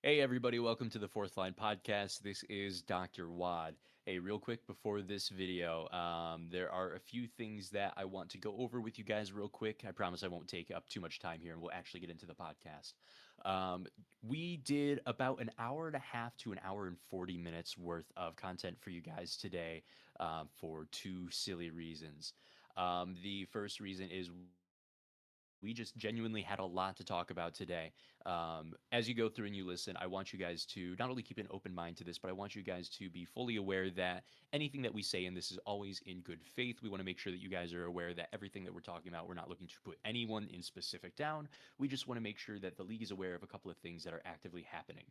Hey, everybody, welcome to the Fourth Line Podcast. This is Dr. Wad. Hey, real quick before this video, there are a few things that I want to go over with you guys real quick. I promise I won't take up too much time here and we'll actually get into the podcast. Um, we did about an hour and a half to an hour and 40 minutes worth of content for you guys today for two silly reasons. The first reason is we just genuinely had a lot to talk about today. As you go through and you listen, I want you guys to not only keep an open mind to this, but I want you guys to be fully aware that anything that we say in this is always in good faith. We want to make sure that you guys are aware that everything that we're talking about, we're not looking to put anyone in specific down. We just want to make sure that the league is aware of a couple of things that are actively happening.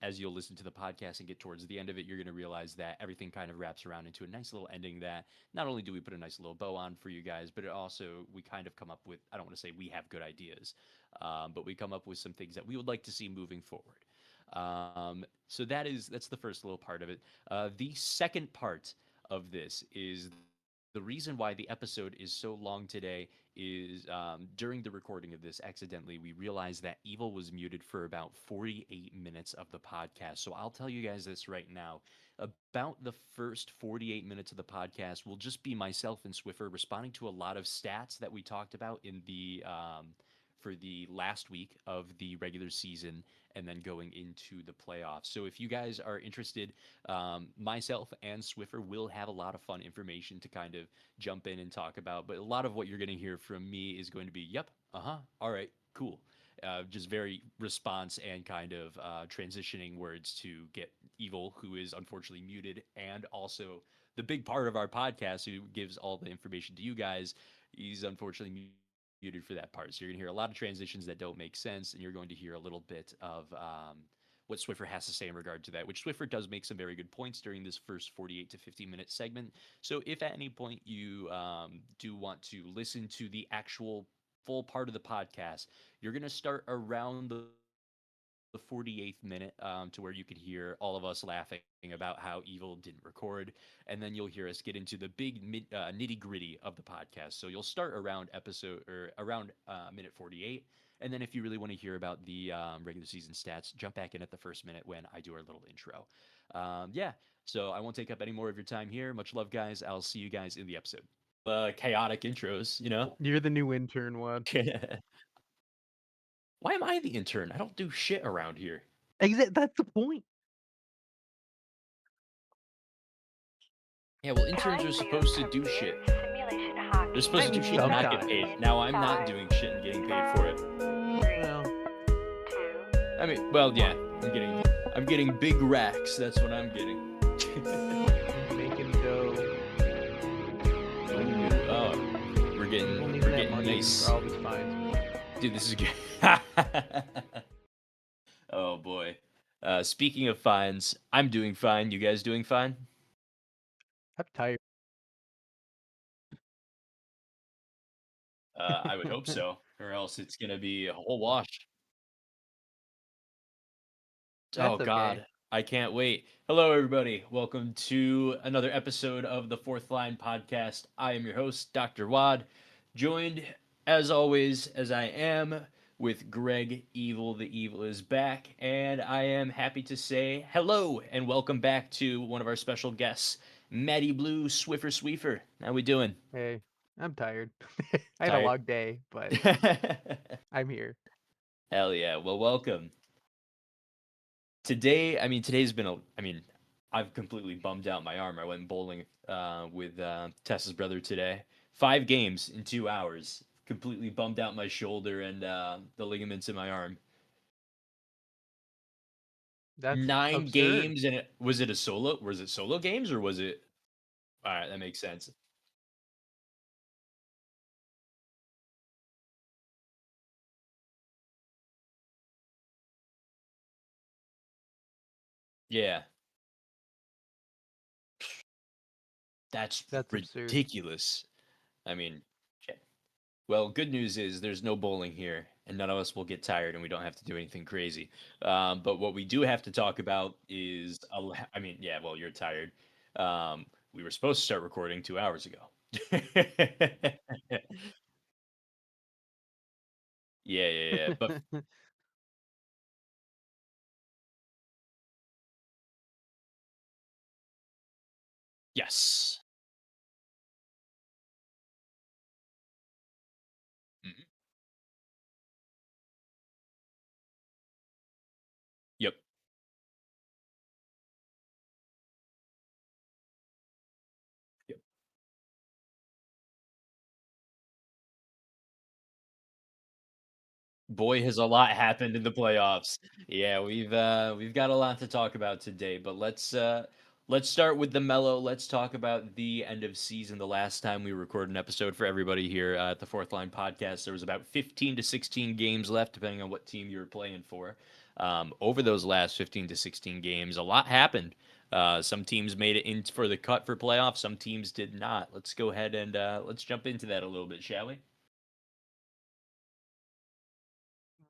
As you'll listen to the podcast and get towards the end of it, you're going to realize that everything kind of wraps around into a nice little ending that not only do we put a nice little bow on for you guys, but it also we kind of come up with, I don't want to say we have good ideas, but we come up with some things that we would like to see moving forward. So that's the first little part of it. The second part of this is the reason why the episode is so long today is during the recording of this, accidentally, we realized that Evil was muted for about 48 minutes of the podcast. So I'll tell you guys this right now. About the first 48 minutes of the podcast will just be myself and Swiffer responding to a lot of stats that we talked about in the for the last week of the regular season and then going into the playoffs. So if you guys are interested, myself and Swiffer will have a lot of fun information to kind of jump in and talk about. But a lot of what you're going to hear from me is going to be, yep, all right, cool. Just very response and kind of transitioning words to get Evil, who is unfortunately muted, and also the big part of our podcast who gives all the information to you guys. He's unfortunately muted for that part. So you're going to hear a lot of transitions that don't make sense, and you're going to hear a little bit of what Swiffer has to say in regard to that, which Swiffer does make some very good points during this first 48 to 50-minute segment. So if at any point you do want to listen to the actual full part of the podcast, you're going to start around the 48th minute to where you can hear all of us laughing about how Evil didn't record. And then you'll hear us get into the big nitty gritty of the podcast. So you'll start around episode or around minute 48. And then if you really want to hear about the regular season stats, jump back in at the first minute when I do our little intro. Yeah, so I won't take up any more of your time here. Much love, guys. I'll see you guys in the episode. Chaotic intros, you know? You're the new intern, Wad. Why am I the intern? I don't do shit around here. That's the point. Yeah, well, interns are supposed to do shit. They're supposed I to do mean, shit and not get sometimes. paid. Now I'm not doing shit and getting paid for it. Well, I mean, well, yeah, I'm getting big racks. That's what I'm getting. making dough. That's Ooh, good. oh, we're We'll getting need we're that getting money nice, for all these fines. dude. This is good. Oh boy. Speaking of fines, I'm doing fine. You guys doing fine? I'm tired. I would hope so, or else it's gonna be a whole wash. Oh That's okay. God, I can't wait. Hello, everybody. Welcome to another episode of the Fourth Line Podcast. I am your host, Dr. Wad, joined as always, as I am, with Greg Evil. The Evil is back, and I am happy to say hello and welcome back to one of our special guests, Maddie Blue Swiffer Sweefer. How we doing? Hey, I'm tired. I had a Tired? long day, but I'm here. Hell yeah. Well, welcome. Today, I mean, today's been I mean, I've completely bummed out my arm. I went bowling with Tessa's brother today. 5 games in 2 hours. Completely bummed out my shoulder and the ligaments in my arm. That's Nine absurd. games and was it solo games or was it? All right, that makes sense. Yeah, that's That's absurd. ridiculous. I mean, shit. Well, good news is there's no bowling here, and none of us will get tired, and we don't have to do anything crazy. But what we do have to talk about is, I mean, yeah, well, you're tired. We were supposed to start recording 2 hours ago. Yeah, yeah, yeah. But Yes. Mhm. Yep. Yep. Boy, has a lot happened in the playoffs. Yeah, we've got a lot to talk about today, but let's start with the mellow. Let's talk about the end of season. The last time we recorded an episode for everybody here at the Fourth Line Podcast, there was about 15 to 16 games left, depending on what team you were playing for. Over those last 15 to 16 games, a lot happened. Some teams made it in for the cut for playoffs. Some teams did not. Let's go ahead and let's jump into that a little bit, shall we?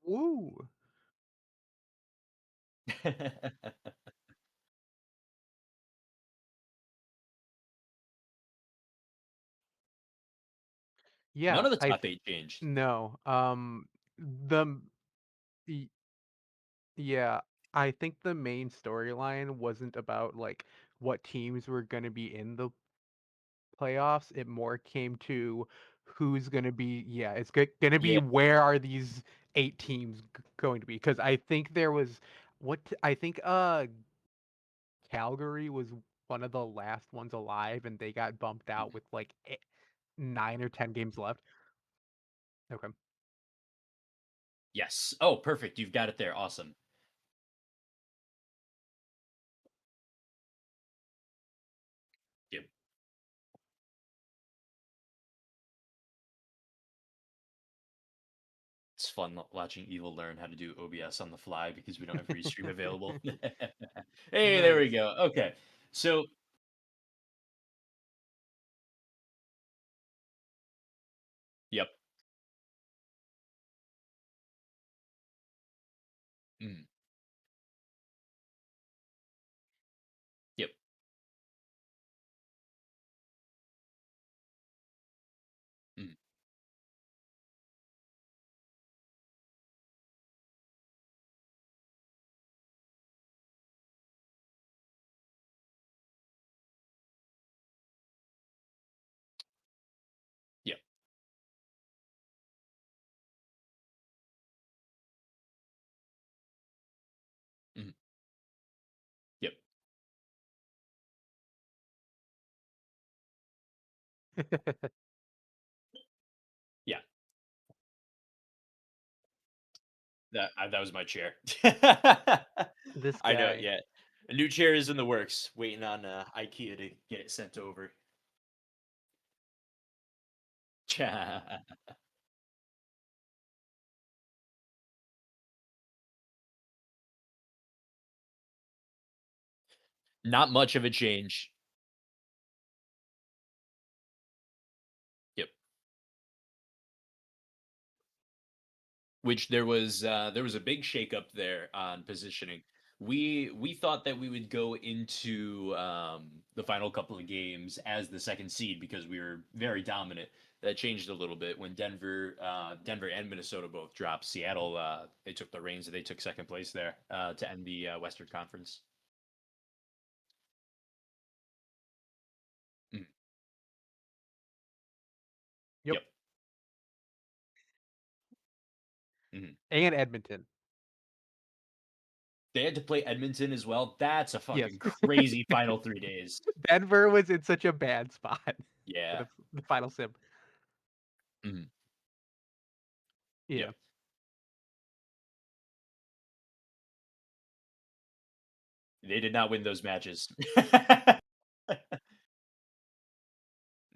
Woo. None Yeah, of the top eight changed. no. The y- yeah, I think the main storyline wasn't about like what teams were going to be in the playoffs. It more came to who's going to be, yeah, it's going to be Yeah. where are these eight teams going to be? Because I think there was I think Calgary was one of the last ones alive, and they got bumped out Mhm. with like 9 or 10 games left. Okay. Yes. Oh, perfect. You've got it there. Awesome. Yep. It's fun watching Evil learn how to do OBS on the fly because we don't have Restream available. Hey, there we Nice. go. Okay. So, yep. Mm, yep. Mm, yep. Mm, yep. Yeah. That was my chair. This I know. guy. Yeah. A new chair is in the works, waiting on IKEA to get it sent over. Not much of a change. Yep. Which there was a big shakeup there on positioning. We thought that we would go into the final couple of games as the second seed because we were very dominant. That changed a little bit when Denver and Minnesota both dropped. Seattle they took the reins and they took second place there to end the Western Conference. Mm, Yep. yep. Mhm. And Edmonton. They had to play Edmonton as well. That's a Yes. fucking crazy final 3 days. Denver was in such a bad spot for Yeah. the final sim. Mhm. Yeah. Yep. They did not win those matches.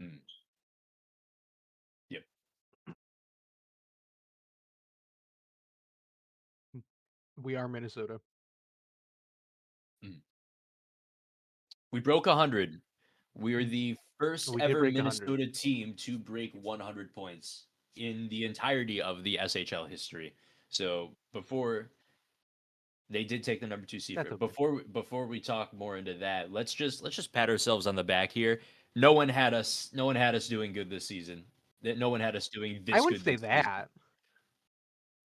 Mm, yep. We are Minnesota. Mm. We broke 100. We are the first We did ever break 100. Minnesota team to break 100 points in the entirety of the SHL history. So before they did take the number two seed for That's it. okay. Before we talk more into that, let's just pat ourselves on the back here. No one had us doing good this season. That no one had us doing I this wouldn't good say this season. that.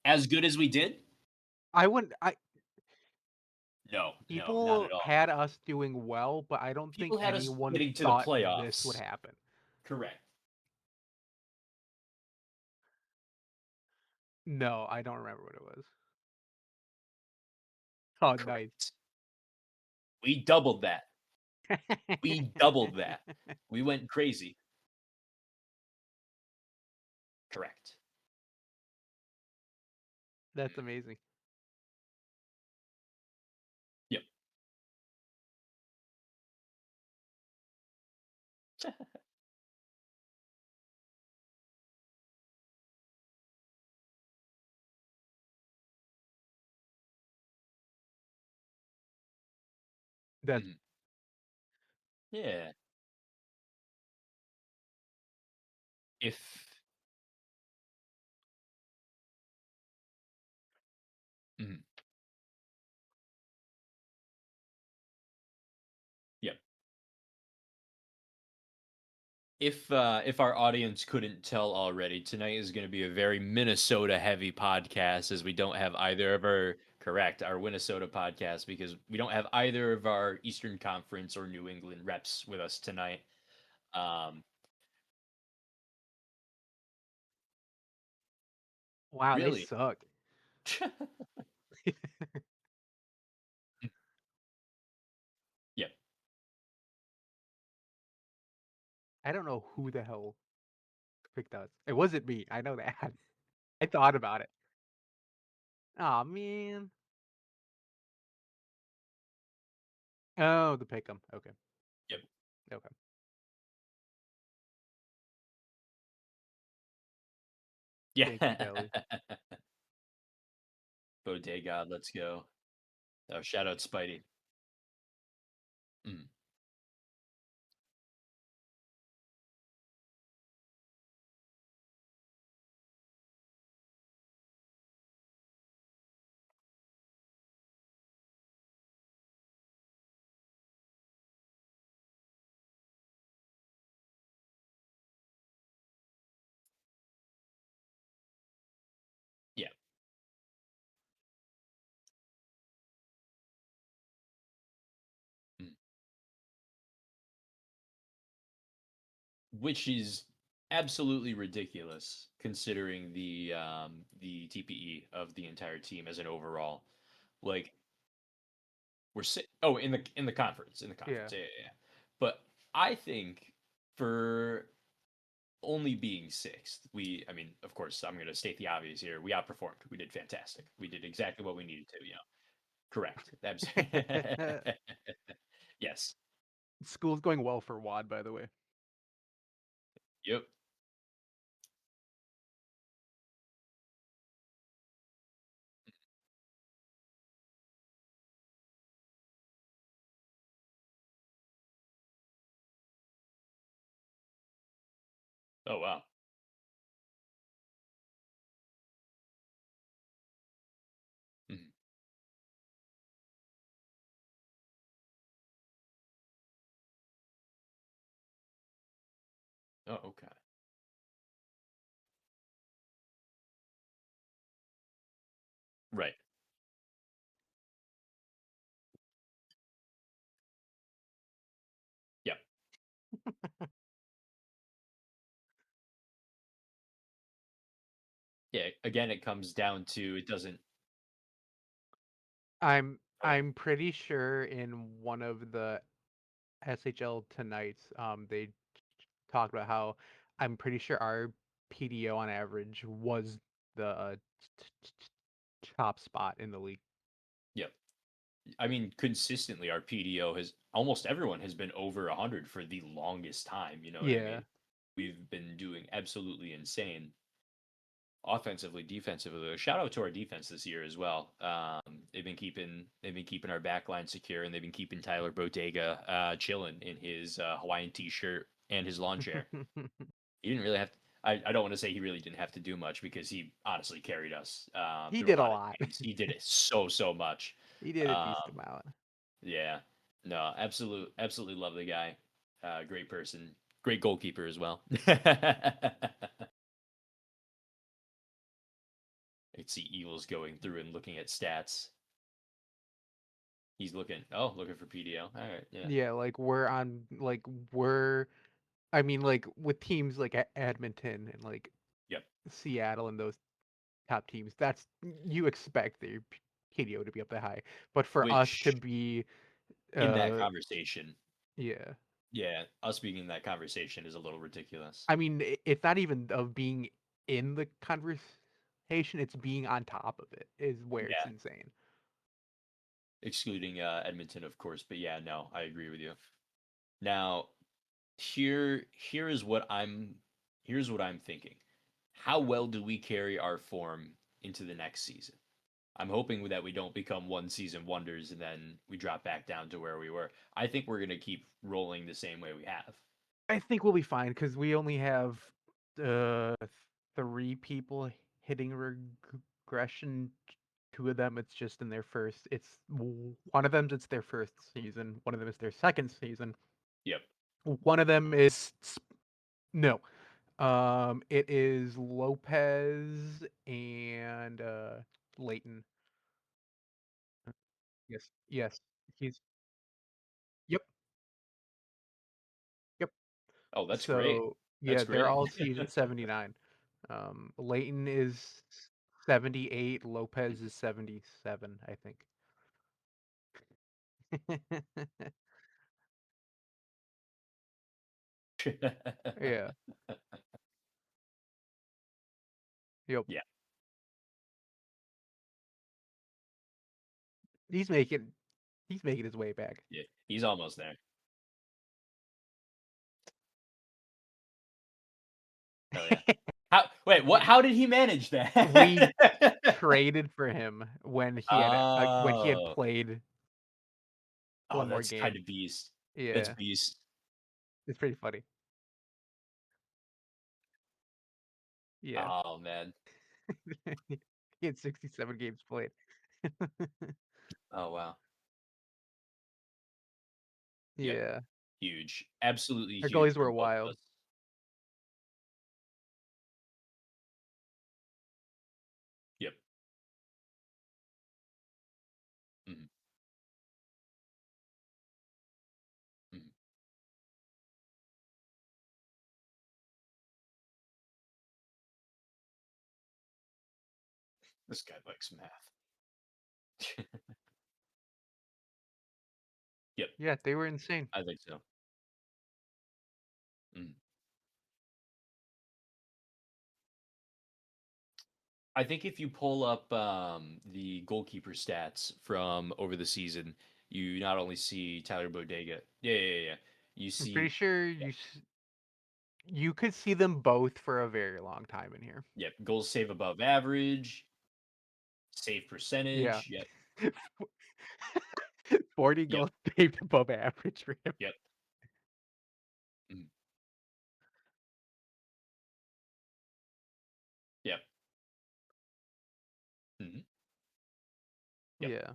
As good as we did? I wouldn't. I No, no, not People at all. had us doing well, but I don't think People had us anyone getting to the thought this would playoffs. happen. Correct. No, I don't remember what it was. Oh, nice. Correct. We doubled that. We doubled that. We went crazy. Correct. That's amazing. Yep. That's Mhm. Yeah. If mhm. Yep. If our audience couldn't tell already, tonight is going to be a very Minnesota heavy podcast as we don't have either of our correct our Winnesota podcast because we don't have either of our Eastern Conference or New England reps with us tonight. Um, wow, they really, suck. yep, I don't know who the hell picked us. It wasn't me. I know that. I thought about it. Oh man. Oh, the pick 'em. Okay. yep, Okay. yeah. Thank you, Kelly. Bodega, let's go. Oh, shout out Spidey. Mm, yeah. Mm. Which is absolutely ridiculous considering the TPE of the entire team as an overall. Like oh in the conference Yeah. yeah, yeah, yeah. But I think for only being sixth, I mean, of course, I'm going to state the obvious here. We outperformed. We did fantastic. We did exactly what we needed to. Correct. Yes. School's going well for Wad, by the way. Yep. Oh wow. Mhm. Oh okay. Right. Yep. Yeah. Again, it comes down to it doesn't. Go ahead. I'm pretty sure in one of the SHL Tonights, they talked about how I'm pretty sure our PDO on average was the top spot in the league. Yep. I mean, consistently, our PDO has almost everyone has been over 100 for the longest time. You know what I Yeah. mean? We've been doing absolutely insane offensively, defensively. Shout out to our defense this year as well. They've been keeping our back line secure, and they've been keeping Tyler Bodega chilling in his Hawaiian t-shirt and his lawn chair. He didn't really have to. I don't want to say he really didn't have to do much because he honestly carried us He through a did a lot of lot. games. He did it so much. He did a decent Um, amount. yeah, no, absolutely love the guy. Great person, great goalkeeper as well. I could see Eagles going through and looking at stats. He's looking. Oh, looking for PDL. All right. Yeah. Yeah, like we're on like we're I mean like with teams like Edmonton and like Yep. Seattle and those top teams, that's you expect their KDO to be up that high. But for us to Which be in that uh conversation, yeah. yeah, us being in that conversation is a little ridiculous. I mean it's not even of being in the conversation, it's being on top of it is where it's Yeah, insane. excluding Edmonton, of course. But yeah, no, I agree with you. Now, here is what I'm thinking. How well do we carry our form into the next season? I'm hoping that we don't become one season wonders and then we drop back down to where we were. I think we're gonna keep rolling the same way we have. I think we'll be fine because we only have uh three people hitting regression. Two of them, it's just in their first. One of them, it's their first season. One of them is their second season. Yep. One of them is no. It is Lopez and Leighton. Yes, yes. He's Yep, yep. Oh, that's great. So That's yeah, they're great. all season 79. Leighton is 78. Lopez is 77, I think. Yeah. Yep. Yeah. He's making he's making his way back. Yeah. He's almost there. Hell yeah. How wait, what how did he manage We that? traded for him when he had Oh. played Oh, one more that's kind game. of beast. That's Yeah, beast. it's pretty funny. Yeah. Oh man. He had 67 games played. Oh wow. Yep. Yeah. Huge. Absolutely Our huge goalies from were both of wild. us. Yep. Mhm, mhm. This guy likes math. Yep, Yeah, they were insane. I think so. Mhm. I think if you pull up the goalkeeper stats from over the season, you not only see Tyler Bodega. Yeah, yeah, yeah. You I'm pretty see, sure yeah, you could see them both for a very long time in here. yep. Goals save above average, save Yeah. percentage. Yep, 40 yep, goals saved above average for him. yep, mhm, yep, mhm, yep. Yeah.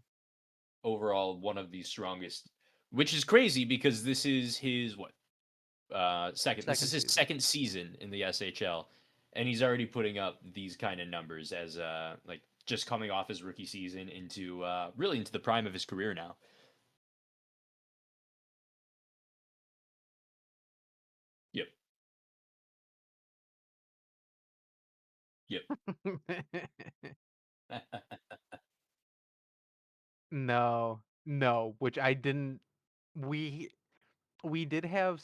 Overall, one of the strongest, which is crazy because this is his what second. This is Second his season. second season in the SHL, and he's already putting up these kind of numbers as like just coming off his rookie season into really into the prime of his career now. Yep, yep, No, no, which I didn't. We we did have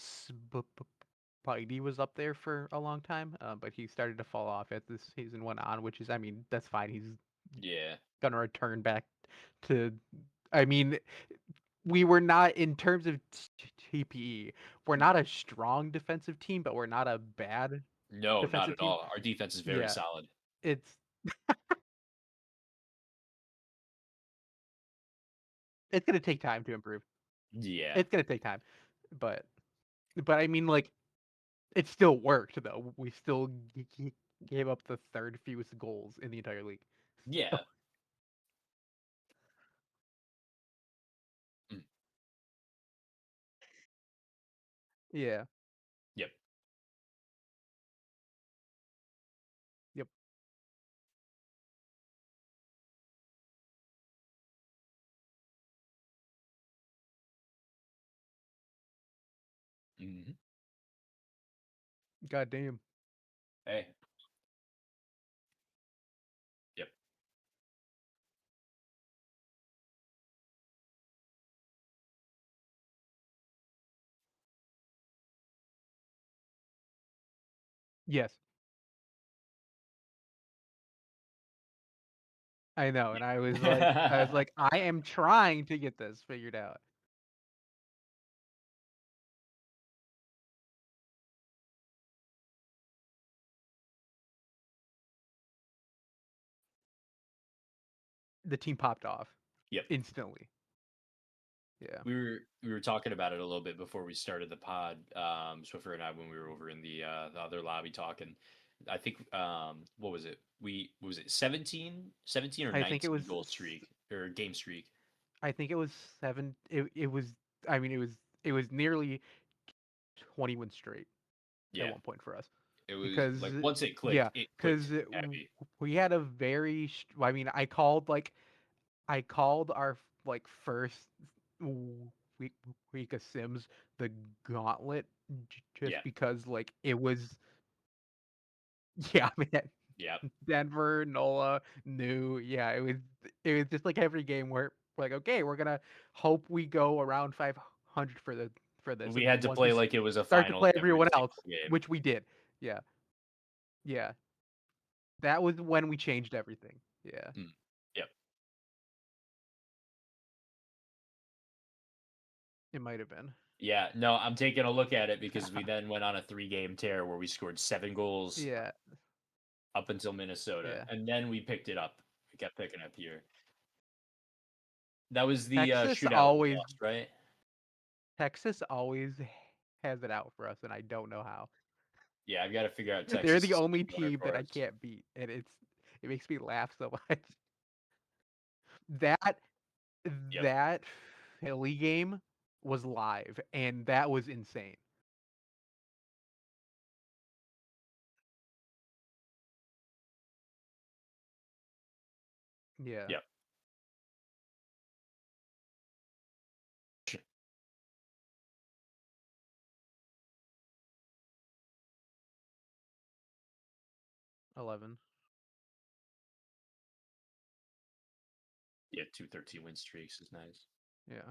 Spidey was up there for a long time, but he started to fall off as this season went on, which is, I mean, that's fine. He's yeah. gonna return back to. I mean, we were not in terms of TPE. We're not a strong defensive team, but we're not a bad No, not defensive at team. all. Our defense is very Yeah, solid. it's it's gonna take time to improve. Yeah, It's gonna take time, but I mean, like it still worked though. We still gave up the third fewest goals in the entire league. So yeah, mm, yeah, yep. yep. Hmm. God damn. Hey. Yep. Yes, I know, and I was Yep. like, I am trying to get this figured out. The team popped off Yep. instantly. Yeah. We were talking about it a little bit before we started the pod, Swiffer and I, when we were over in the other lobby talking. I think what was it? We was it 17 or I think it 19 was goal streak or game streak. I think it was 7 it was I mean it was nearly 20 wins straight at Yeah, one point for us. it was Because like once it yeah, clicked, it cuz clicked heavy. we had a very I mean, I called our like first week week of Sims the Gauntlet Yeah, just because like it was yeah, man. yeah. Denver, Nola, New, yeah, it was just like every game where like okay, we're gonna hope we go around 500 for this, We and had then to once we play like it was a start to finals play every everyone else, single game. which we did, yeah, yeah, that was when we changed everything. Yeah, Mm. Yep. it might have been. Yeah, no, I'm taking a look at it because we then went on a 3 game tear where we scored 7 goals Yeah, up until Minnesota, yeah. and then we picked it up. We kept picking up here. That was the Texas shootout we always lost, right? Texas always has it out for us, and I don't know how. Yeah, I've got to figure out They're the Texas's only winner team that for I us. can't beat, and it makes me laugh so much. That Yep, that Philly game was live, and that was insane. Yeah, yep. 11. Yeah, 2-13 win streaks is nice. Yeah.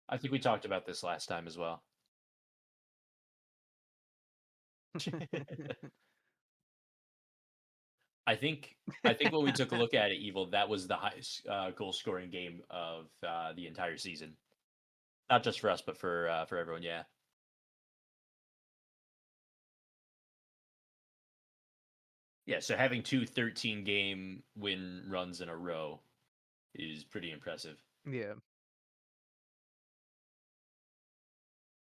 I think we talked about this last time as well. I think when we took a look at it, Evil, that was the highest goal scoring game of the entire season. Not just for us, but for everyone. Yeah, yeah. So having 2 13 game win runs in a row is pretty impressive. Yeah.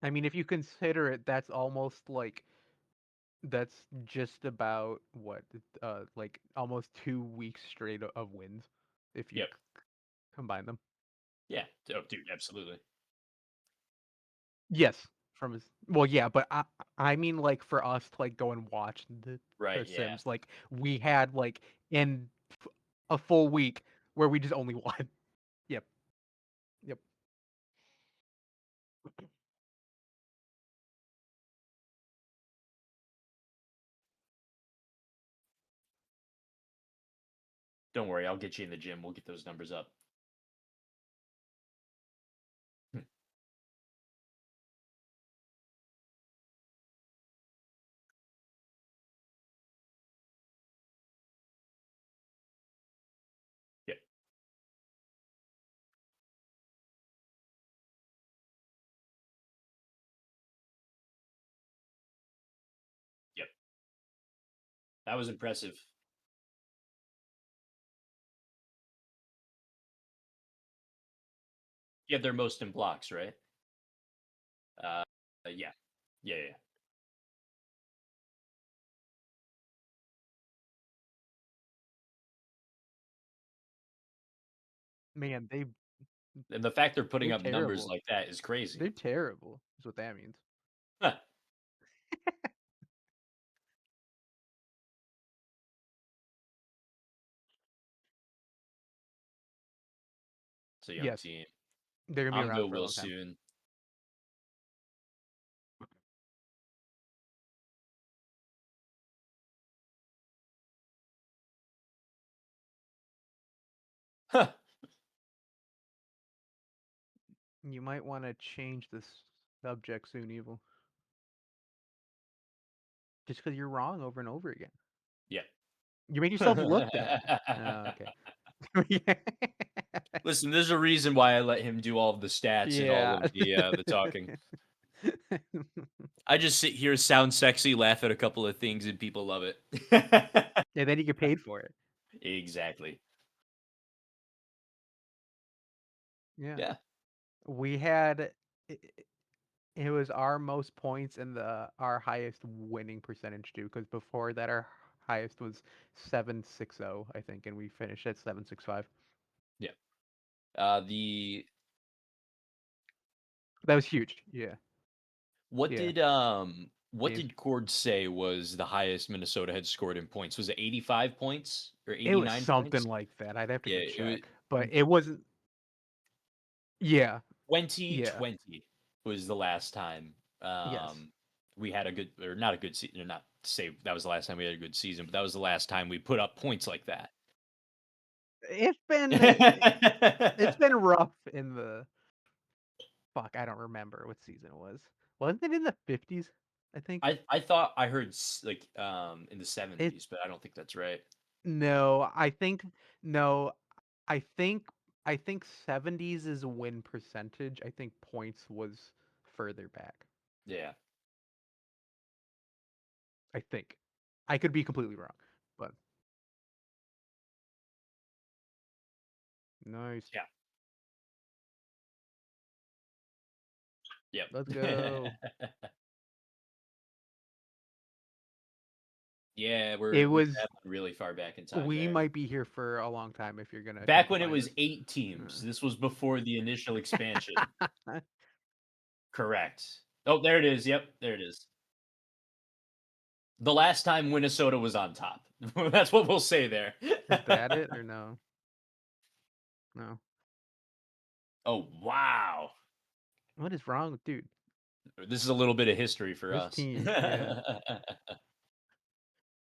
I mean, if you consider it, that's almost like that's just about what like almost 2 weeks straight of wins if you Yep. combine them. Yeah. Oh, dude, absolutely. Yes, from his well, yeah, but I mean like for us to like go and watch the Right. Yeah. Sims, like we had like in a full week where we just only won. Yep. Yep. Don't worry, I'll get you in the gym. We'll get those numbers up. Hmm. Yep. Yep. That was impressive. Yeah, they're most in blocks, right? Uh, yeah. Yeah. Yeah. Man, And the fact they're putting they're up numbers terrible. like that is They're crazy. terrible. Is what that means. Huh. It's a young Yes, team. they're gonna be I'm around go for a Will long time. soon. Huh. You might want to change the subject soon, Evil. Just because you're wrong over and over again. Yeah. You make yourself look bad. Oh, okay. Listen, there's a reason why I let him do all of the stats and all Yeah. of the talking. I just sit here, sound sexy, laugh at a couple of things, and people love it. And then you get paid for it. Exactly. Yeah. Yeah. We had it was our most points and our highest winning percentage too, because before that our highest was 760, I think, and we finished at 765. Yeah. The That was huge. Yeah. what Yeah. did what Games. did Cord say was the highest Minnesota had scored in points? Was it 85 points or It was 89 something points? like that. I'd have to Yeah, go it was check. But it wasn't. Yeah. Yeah. 2020 was the last time Yes. we had a good or not a good season, or not to say that was the last time we had a good season, but that was the last time we put up points like that. It's been rough in the fuck, I don't remember what season it was. Wasn't it in the 50s? I think. I thought I heard like in the It 70s, but I don't think that's right. no, I think no, I think I think 70s is win percentage. I think points was further back. Yeah. I think. I could be completely wrong, but nice. Yeah. Let's Yep. go. Yeah, It we're was traveling really far back in time we there. might be here for a long time if you're gonna Back attempt to when it find was this. 8 teams. This was before the initial expansion. Correct. Oh, there it is. Yep, there it is. The last time Minnesota was on top. That's what we'll say there. Is that it or no? No. Oh, wow. What is wrong with dude? This is a little bit of history for This us. team, yeah.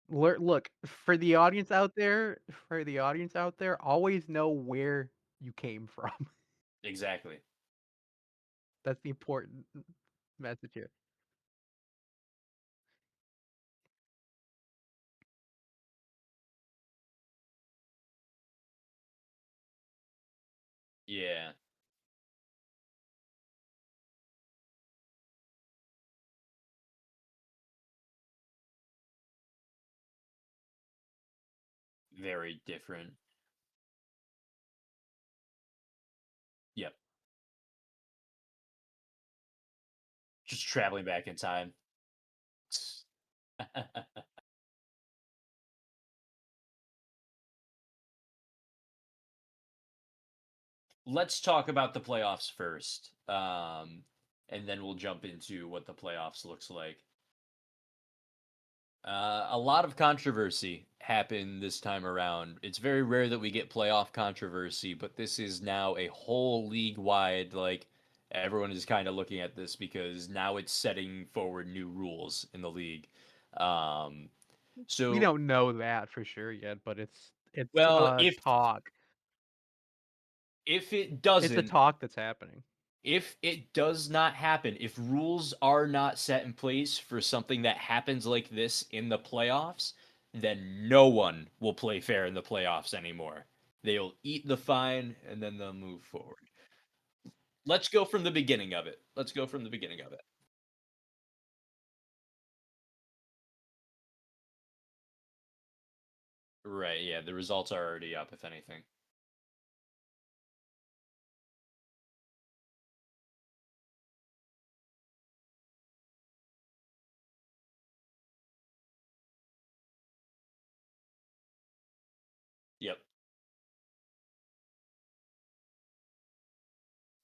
Look, for the audience out there, always know where you came from. Exactly. That's the important message here. Yeah, very different. Yep. Just traveling back in time. Let's talk about the playoffs first. And then we'll jump into what the playoffs looks like. A lot of controversy happened this time around. It's very rare that we get playoff controversy, but this is now a whole league wide, like, everyone is kind of looking at this because now it's setting forward new rules in the league. Um, We so, don't know that for sure yet, but it's well, a talk. if it It's a doesn't, talk that's happening. if it does not happen, if rules are not set in place for something that happens like this in the playoffs, then no one will play fair in the playoffs anymore. They'll eat the fine and then they'll move forward. Let's go from the beginning of it. Let's go from the beginning of it. Right, yeah, the results are already up, if anything. Yep.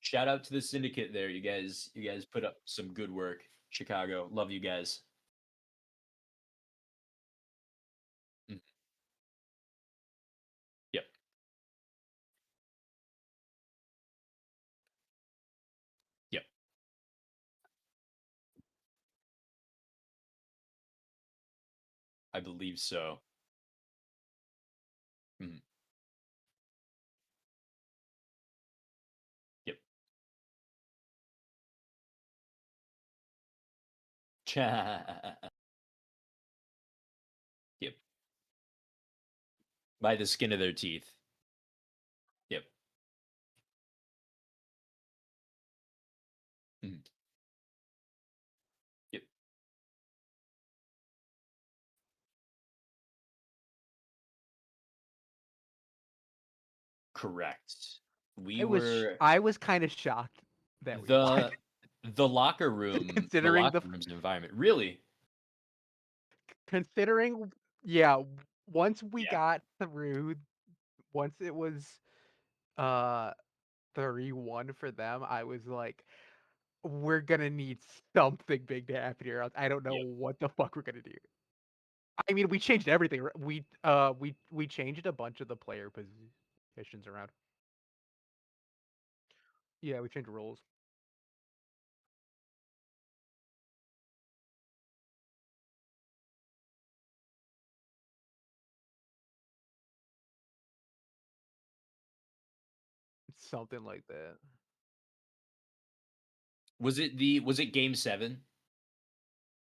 Shout out to the syndicate there. You guys put up some good work. Chicago. Love you guys. Mm, yep. I believe so. Mhm. Yep. Yep. By the skin of their teeth. Yep. Mhm. Yep. Correct. We were I was kind of shocked that we won, the the considering locker room's environment. Really? considering yeah, once we Yeah. got through, once it was uh 3-1 for them, I was like, we're gonna need something big to happen here. I don't know Yep. what the fuck we're gonna do. I mean, we changed everything. We changed a bunch of the player positions around. Yeah, we changed rules. Something like that. Was it game 7?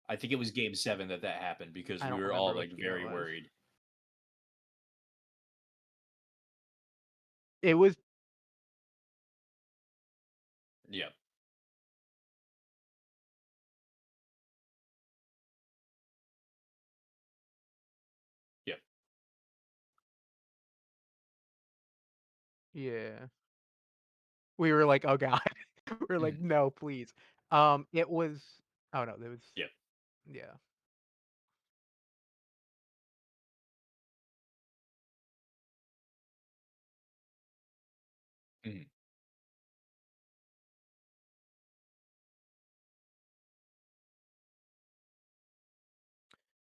I think it was game 7 that that happened because I we don't were all remember like which game it very was. worried. It was Yep. Yep. yeah. We were like, "Oh god." We are like, Mhm. "No, please." It was oh no, it was Yep. yeah. Mhm.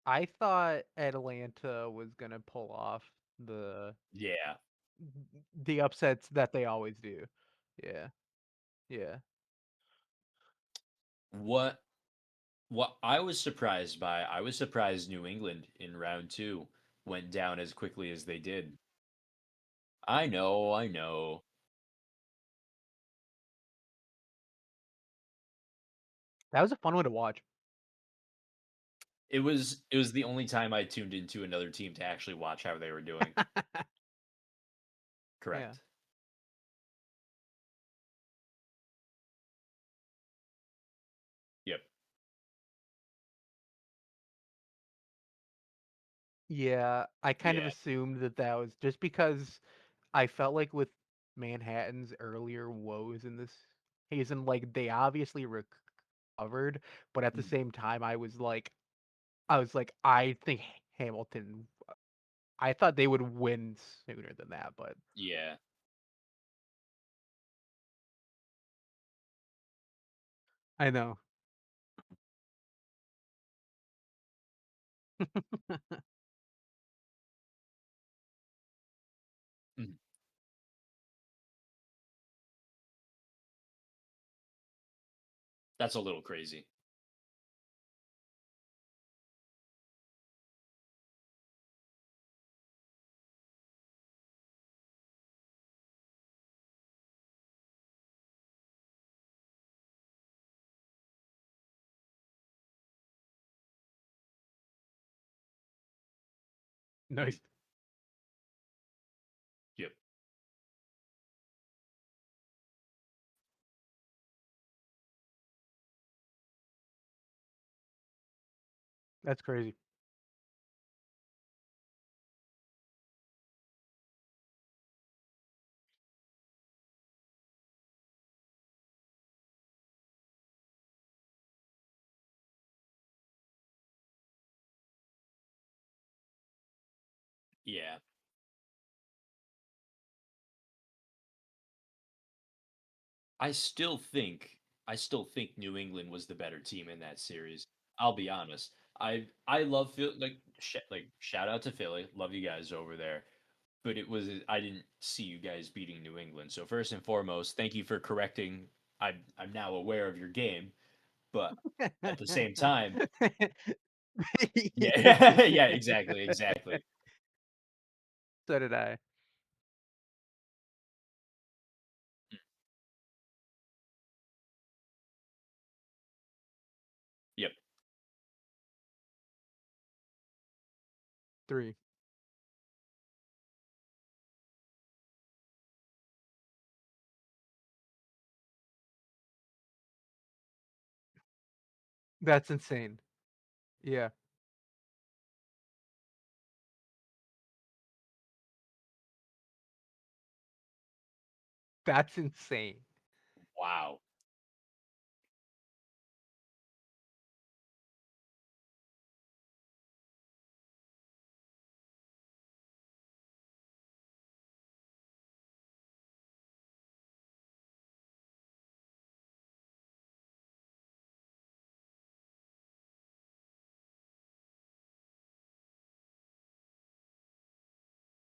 I thought Atlanta was gonna pull off the Yeah. the upsets that they always do. Yeah. Yeah. What what I was surprised by, I was surprised New England in round 2 went down as quickly as they did. I know, I know. That was a fun one to watch. It was the only time I tuned into another team to actually watch how they were doing. Yeah. Correct. Yep. Yeah, I kind of Yeah. assumed that that was just because I felt like with Manhattan's earlier woes in this season, like they obviously recovered, but at the Mhm. same time, I was like, I think Hamilton. I thought they would win sooner than that, but Yeah. I know. Mhm. That's a little crazy. Mhm. Nice. Yep. That's crazy. Yeah. I still think New England was the better team in that series. I'll be honest. I love Phil like shout out to Philly. Love you guys over there. But it was I didn't see you guys beating New England. So first and foremost, thank you for correcting. I'm now aware of your game, but at the same time, Yeah, yeah, exactly, exactly. So did I. Mm, yep, 3. That's insane. Yeah, that's insane. wow.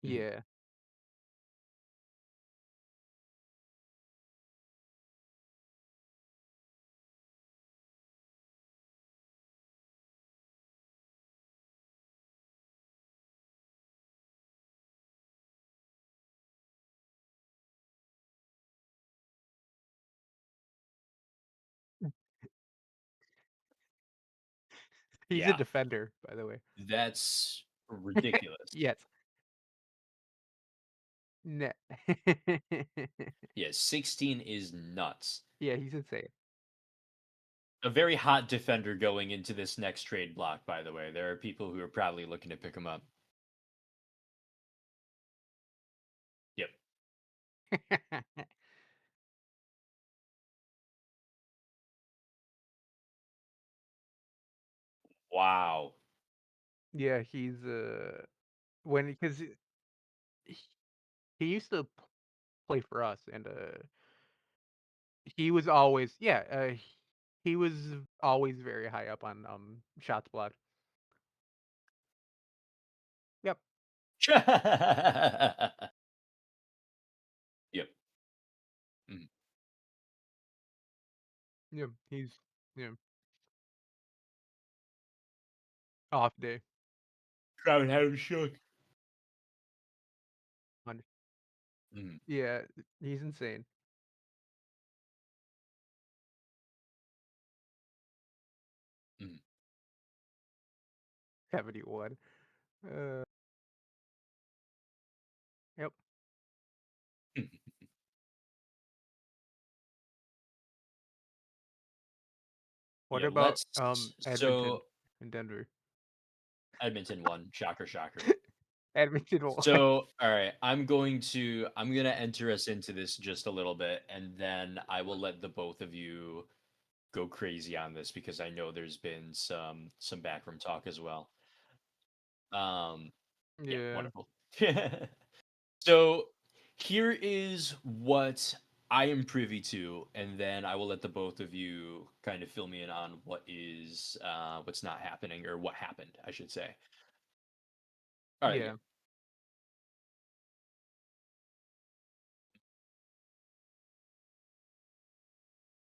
Mhm, Yeah, he's a yeah, defender, by the way. that's ridiculous. Yes. Ne Yeah, 16 is nuts. Yeah, he's insane. A very hot defender going into this next trade block, by the way. There are people who are probably looking to pick him up. Yep. Wow. Yeah, when because he used to play for us, and, he was always yeah, he was always very high up on, shots blocked. Yep, Yep. Mhm. yeah, yeah, off day. Crowd had shook. On Mhm, Yeah, he's insane. mhm. 71. Uh, yep. What Yeah, about, let's Edmonton so and Denver? Edmonton won. Shocker, shocker. Edmonton won. So, all right, I'm gonna enter us into this just a little bit, and then I will let the both of you go crazy on this because I know there's been some backroom talk as well. Um, yeah, Yeah. wonderful. So here is what I am privy to, and then I will let the both of you kind of fill me in on what's not happening or what happened, I should say. All right, yeah, Yeah.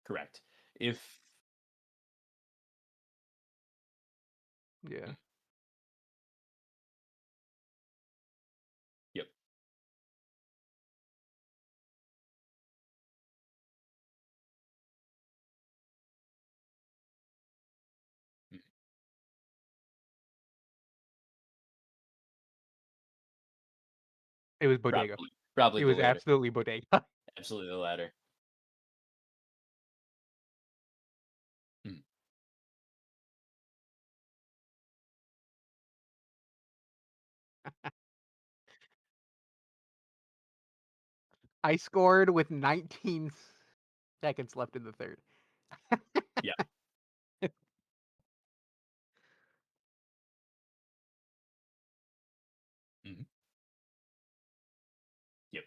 correct. If Yeah. mm, yep, mm, It was Bodega. probably It the was latter. absolutely Bodega. Absolutely the latter. Mm, I scored with 19 seconds left in the 3rd. yeah, mhm, yep,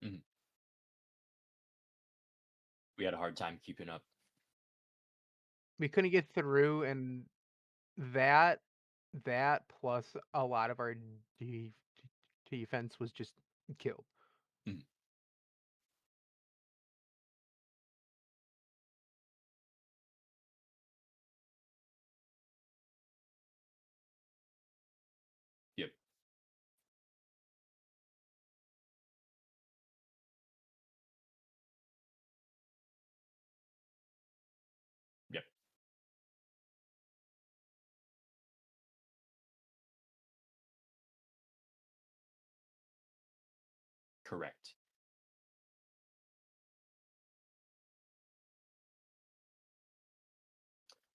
mhm. We had a hard time keeping up. We couldn't get through, and that That plus a lot of our de- defense was just killed. Mhm. Yep. Yep. Correct.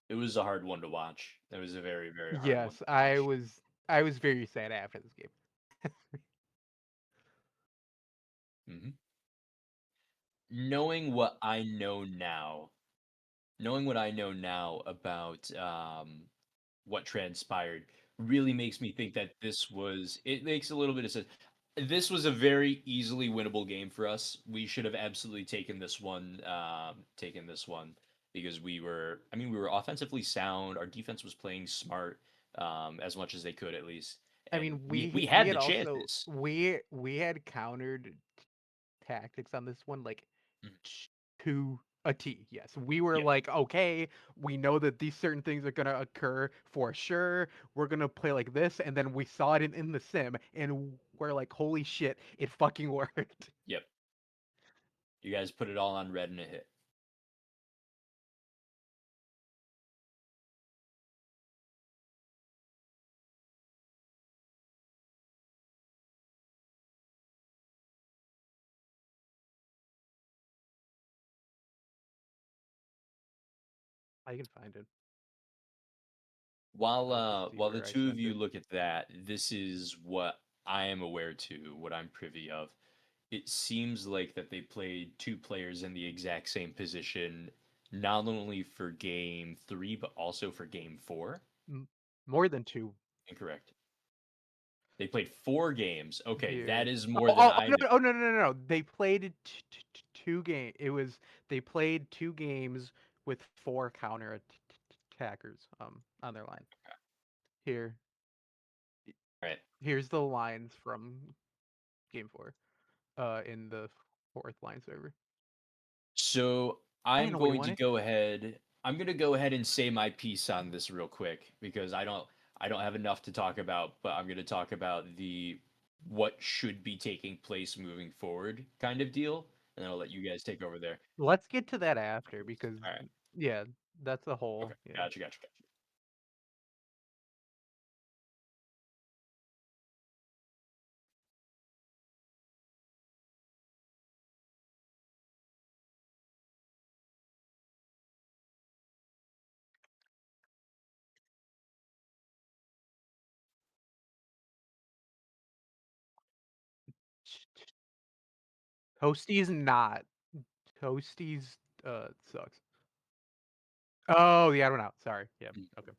It was a hard one to watch. It was a very, very hard one Yes, to watch. I was very sad after this game. Hmm. Knowing what I know now, knowing what I know now about what transpired really makes me think that it makes a little bit of sense. This was a very easily winnable game for us. We should have absolutely taken this one because we were offensively sound. Our defense was playing smart, as much as they could at least, I and mean, we we had had the also chances. we had countered tactics on this one like Mhm. to a T. Yes, we were Yeah, like, okay, we know that these certain things are gonna occur for sure. We're gonna play like this, and then we saw it in the sim, and we're like, holy shit, it fucking worked. yep. You guys put it all on red and it hit. I can find it. While I'll just see while the where I two of sent you it. look at that, this is what I am aware to, what I'm privy of. It seems like that they played two players in the exact same position, not only for game three, but also for game four. M- More than two Incorrect. They played four games. Okay, that here. is Oh, more than I no, know. oh no, no, no, no! They played two game. It was they played two games with four counter attackers on their line. Here, All right. here's the lines from game four. In the fourth line server. So I didn't I'm know what he going to wanted. go ahead. I'm going to go ahead and say my piece on this real quick because I don't have enough to talk about, but I'm going to talk about the what should be taking place moving forward kind of deal, and then I'll let you guys take over there. Let's get to that after because All right. yeah, that's a Okay. whole yeah. Gotcha. Gotcha. Gotcha. Toasty's not. Toasty's sucks. Oh, the other one out. Sorry. Yeah. Mm. Okay.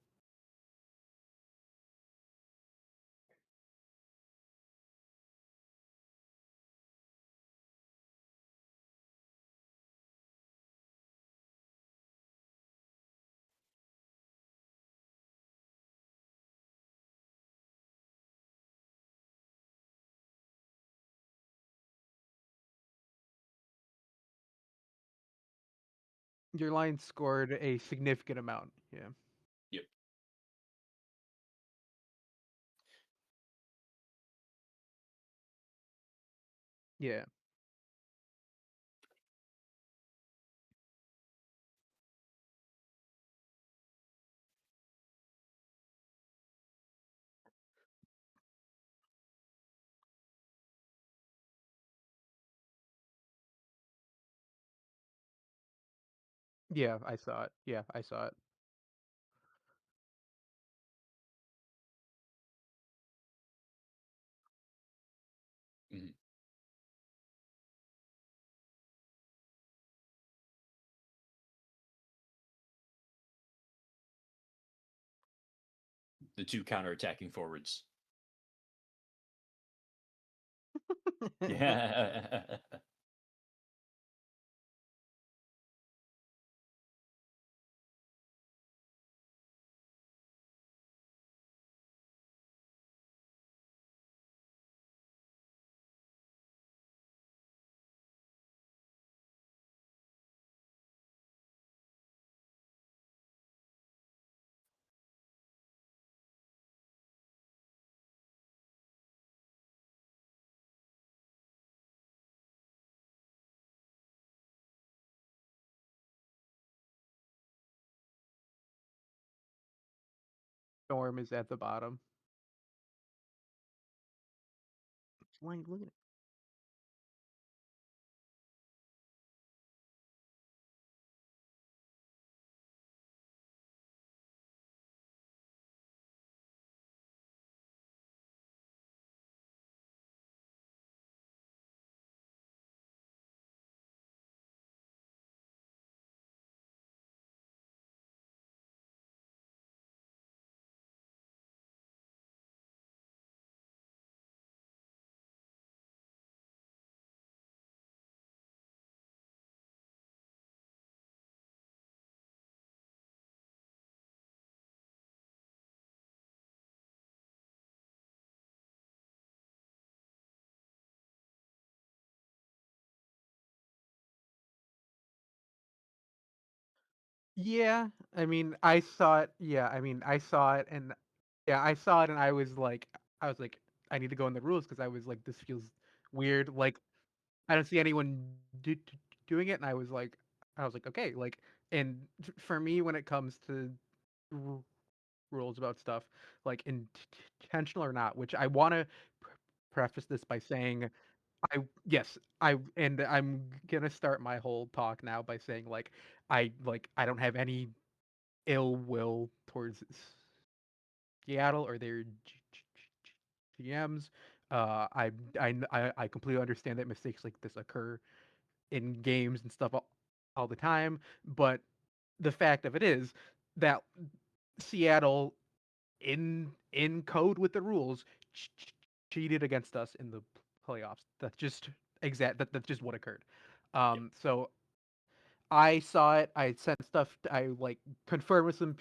Your line scored a significant amount. Yeah. Yep. Yeah. Yeah, I saw it. Yeah, I saw it. Mhm. The two counterattacking forwards. Yeah. Storm is at the bottom. Why look at it. Yeah, I mean, I saw it. Yeah, I mean, I saw it, and yeah, I saw it, and I was like, I need to go in the rules because I was like, this feels weird. Like, I don't see anyone doing it, and I was like, okay, like, and for me, when it comes to r- rules about stuff, like intentional or not, which I want to preface this by saying, yes, and I'm gonna start my whole talk now by saying I don't have any ill will towards Seattle or their GMs. I completely understand that mistakes like this occur in games and stuff all the time, but the fact of it is that Seattle in code with the rules cheated against us in the playoffs. That's just that's just what occurred. Yep. So I saw it. I sent stuff. I like confirmed with some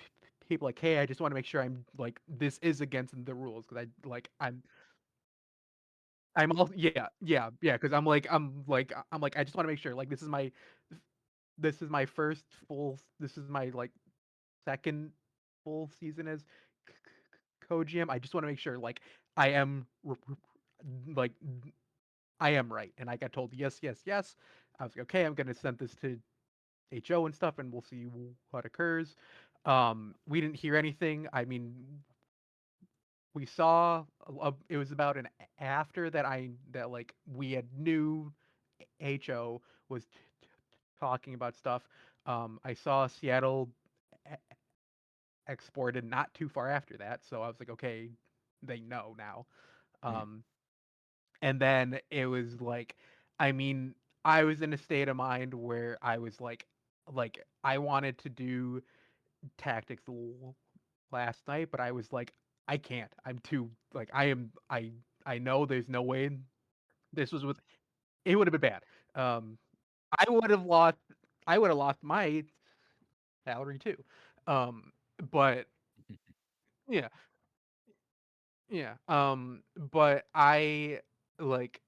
people like, hey, I just want to make sure I'm like this is against the rules because I'm all yeah because I'm like I just want to make sure like this is my first full this is my like second full season as co-GM. I just want to make sure like I am like I am right, and I got told yes, yes, yes. I was like, okay, I'm gonna send this to HO and stuff, and we'll see what occurs. We didn't hear anything. I mean, we saw it was about an after that that like we had knew HO was talking about stuff. I saw Seattle e- exported not too far after that, so I was like, okay, they know now. Mhm. Um, and then it was like, I mean, I was in a state of mind where I was like I wanted to do tactics last night, but I was like, I can't. I'm too like I know there's no way this was with it would have been bad. Um, I would have lost. I would have lost my salary too. Um, but yeah, yeah. But like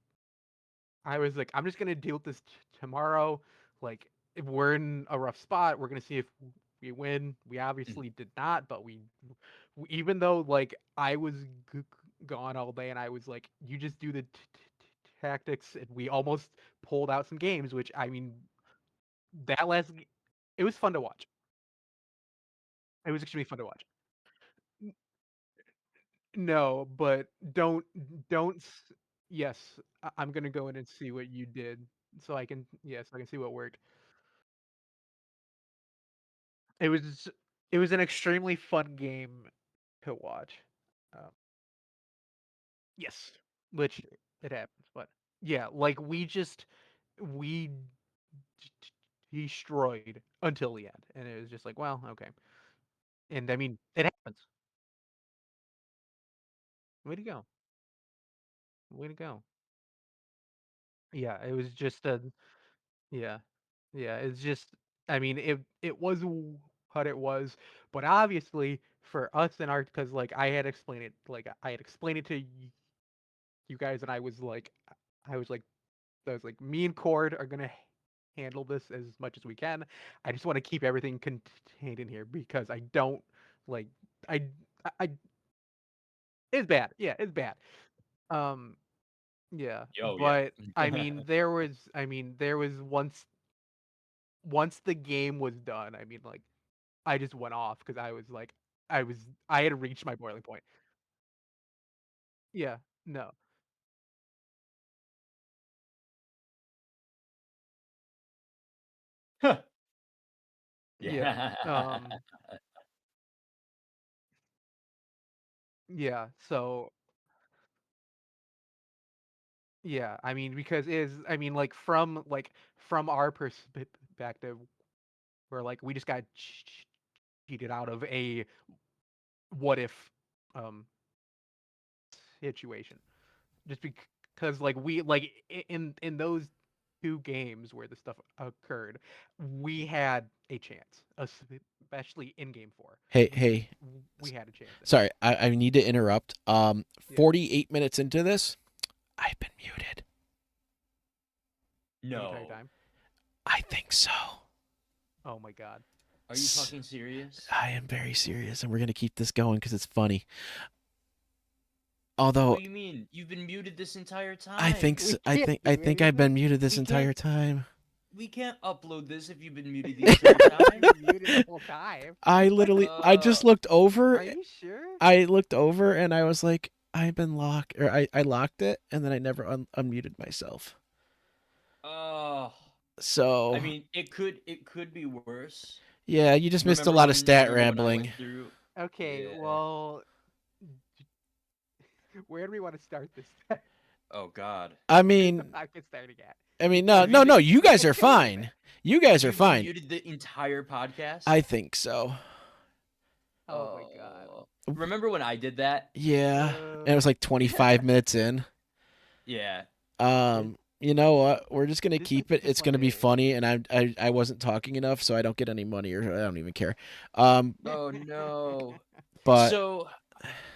I was like, I'm just gonna deal with this tomorrow. Like, if we're in a rough spot, we're gonna see if we win. We Mhm. obviously did not, but even though like I was gone all day, and I was like, you just do the tactics, and we almost pulled out some games. Which I mean, that it was fun to watch. It was extremely fun to watch. No, but don't. Yes, I'm gonna go in and see what you did, so I can yes, I can see what worked. It was it was an extremely fun game to watch. Um, yes, which it happens, but yeah, like we destroyed until the end, and it was just like, well, okay. And I mean, it happens. Way to go, way to go. Yeah, it was just a yeah, yeah. It's just, I mean, it was what it was, but obviously for us in our because like I had explained it to you guys, and I was like I was like, me and Cord are gonna handle this as much as we can. I just want to keep everything contained in here because I don't like I I it's bad. Yeah, it's bad. Um yeah, Oh yeah. but I mean there was once the game was done, I mean like I just went off because I was like I had reached my boiling point. Yeah, no. Yeah. Yeah. Yeah, so yeah, I mean, because I mean, from our perspective, where like we just got cheated out of a what if um situation, just because like we like in those two games where the stuff occurred, we had a chance, especially in game four. Hey, We hey. we had a chance in it. Sorry, I need to interrupt. Yeah. 48 minutes into this, I've been muted. The entire No. time. I think so. Oh my god. Are you fucking serious? I am very serious, and we're gonna keep this going because it's funny. What Although do you mean? You've been muted this entire I think time. We I can't think I do think I've been anything. muted this We can't entire time. we can't upload this if you've been muted the entire You've time. been muted the whole time. What? I just looked over. Are you sure? I looked over and I was like, I've been locked, or I locked it, and then I never unmuted myself. Oh, I So mean, it could be worse. yeah, you just missed a lot of stat Remember when I went rambling. through? Okay, Yeah. well, where do we want to start this? Oh God. I Where's the mean, podcast starting at? no, Have you no, been no. You guys are fine. You guys are you've been fine. muted the entire podcast? I think so. Oh my god. Oh. Remember when I did that? Yeah, and it Uh, was like 25 minutes in. Yeah. You know what? We're just gonna this is keep it. just It's gonna be hilarious. funny, and I wasn't talking enough, so I don't get any money, or I don't even care. Oh no. But So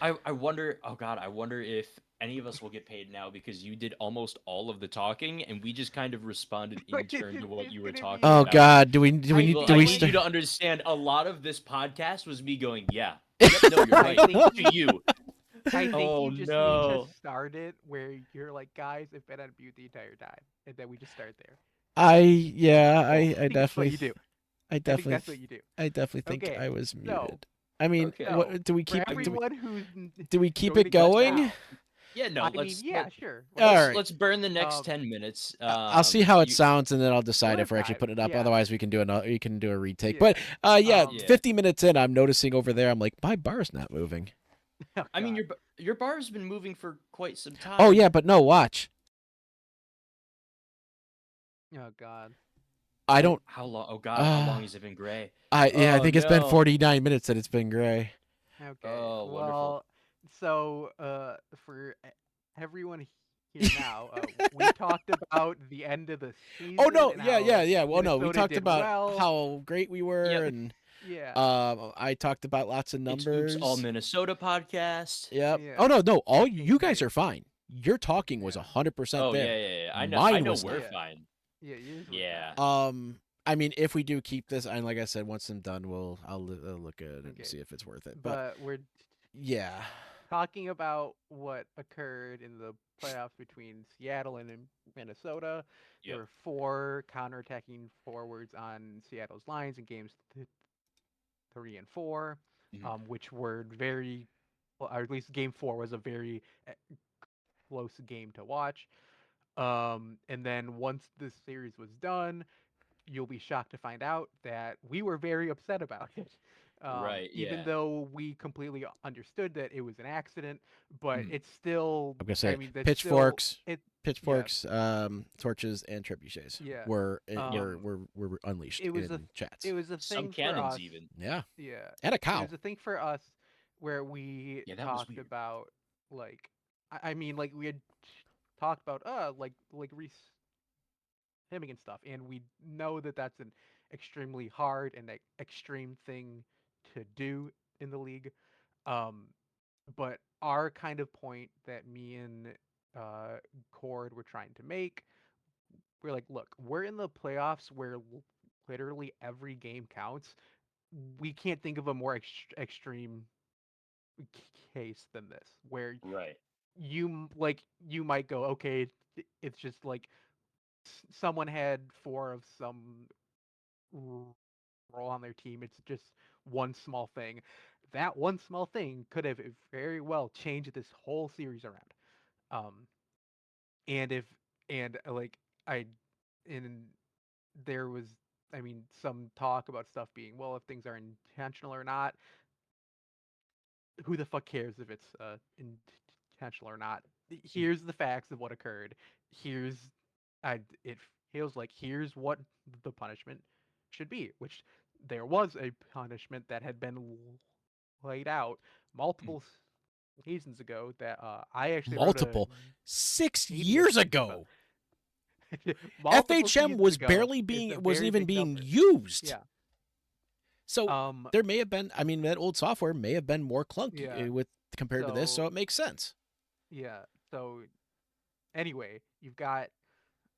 I wonder, oh God, I wonder if any of us will get paid now because you did almost all of the talking and we just kind of responded in turn to what It's you were gonna talking oh be. about. god, I Well, do I we need think. you start? to understand a lot of this podcast was me going, yeah. Yep, no, you're I right. think To you. you. I think Oh you just need to no. start it where you're like, guys, I've been on mute the entire time, and then we just start there. I I think that's what definitely you do. I I think definitely that's what you do. I definitely think Okay, I was so muted. I mean, Okay. so what do we for keep? I mean, everyone who's Do we keep it joining us let's going? now, yeah, no, I mean, yeah, sure, why All not? right. let's burn the next Um, 10 minutes. I'll see how it You sounds, and then I'll decide we're if we're actually fine. putting it up. Yeah, Otherwise, we can do another. We can do a retake. But yeah. yeah, yeah. 50 minutes in, I'm noticing over there. I'm like, my bar's not moving. Oh I mean God. your bar has been moving for quite some Oh time. yeah, but no, watch. Oh God. I don't. How long? Oh God, how Uh, long has it been gray? I Oh think it's been no. 49 minutes that it's been gray. Okay. Oh, wonderful. Well, so for everyone here now, we talked about the end of the Oh season no, and yeah, how yeah, yeah. Well, no, we Minnesota talked did about well. how great we were, Yep. and Yeah. I talked about lots of It's Oops All numbers. Minnesota podcast. Yep. Oh Yeah. no, no, all you Okay, guys great. are fine. Your talking was Yeah. 100% Oh there. yeah, yeah, yeah. I Mine know was we're not. Yeah. fine. Yeah, yours was Yeah. fine. I mean, if we do keep this, and like I said, once I'm done, I'll look at it and Okay. see if it's worth it. But But we're yeah, talking about what occurred in the playoffs between Seattle and Minnesota. There Yep. were four counterattacking forwards on Seattle's lines in games 3 and 4, Mhm. which were very, well, or at least game 4 was a very close game to watch. And then once this series was done, you'll be shocked to find out that we were very upset about it. Right. Even Yeah. though we completely understood that it was an accident, but Mm. it's still, I'm gonna I say mean, that's still, pitchforks, it, yeah, pitchforks, torches, and trebuchets yeah. were Um, were unleashed it was a, in chats. it was a Some thing for cannons us. even. Yeah, Yeah, and a it cow. was a thing for us where we Yeah, that was talked weird. about like, I mean, like we had talked about like Reese hemming and stuff, and we know that that's an extremely hard and extreme thing to do in the league. Um, but our kind of point that me and uh, Cord were trying to make, we're like, look, we're in the playoffs where literally every game counts. We can't think of a more extreme case than this, where Right. you might go, okay, it's just like someone had four of some role on their team. It's just one small thing. that one small thing could have very well changed this whole series around. Um, and if and like I and there was, I mean, some talk about stuff being, well, if things are intentional or not. Who the fuck cares if it's intentional or not? Here's the facts of what occurred. Here's it feels like here's what the punishment should be, which there was a punishment that had been laid out multiple seasons ago that I actually wrote a Multiple. 6 media years piece about. ago. Multiple FHM seasons was ago barely is a wasn't very even big being number. used. Yeah. So Um. there may have been, I mean, that old software may have been more clunky Yeah. with compared to this, so So it makes sense. yeah. So anyway, you've got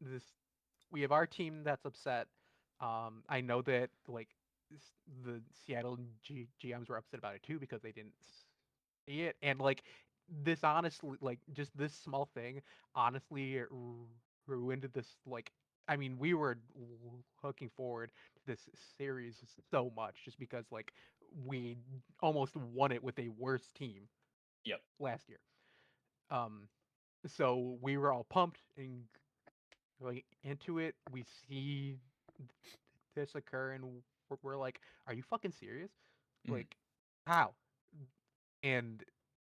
this. We have our team that's upset. I know that like the Seattle GMs were upset about it too because they didn't see it, and like this honestly, like just this small thing, honestly ruined this. Like, I mean, we were looking forward to this series so much just because like we almost won it with a worse team Yep. last year. Um, so we were all pumped and going into it. We see this occur, and we're like, "Are you fucking serious? Mhm. Like, how?" And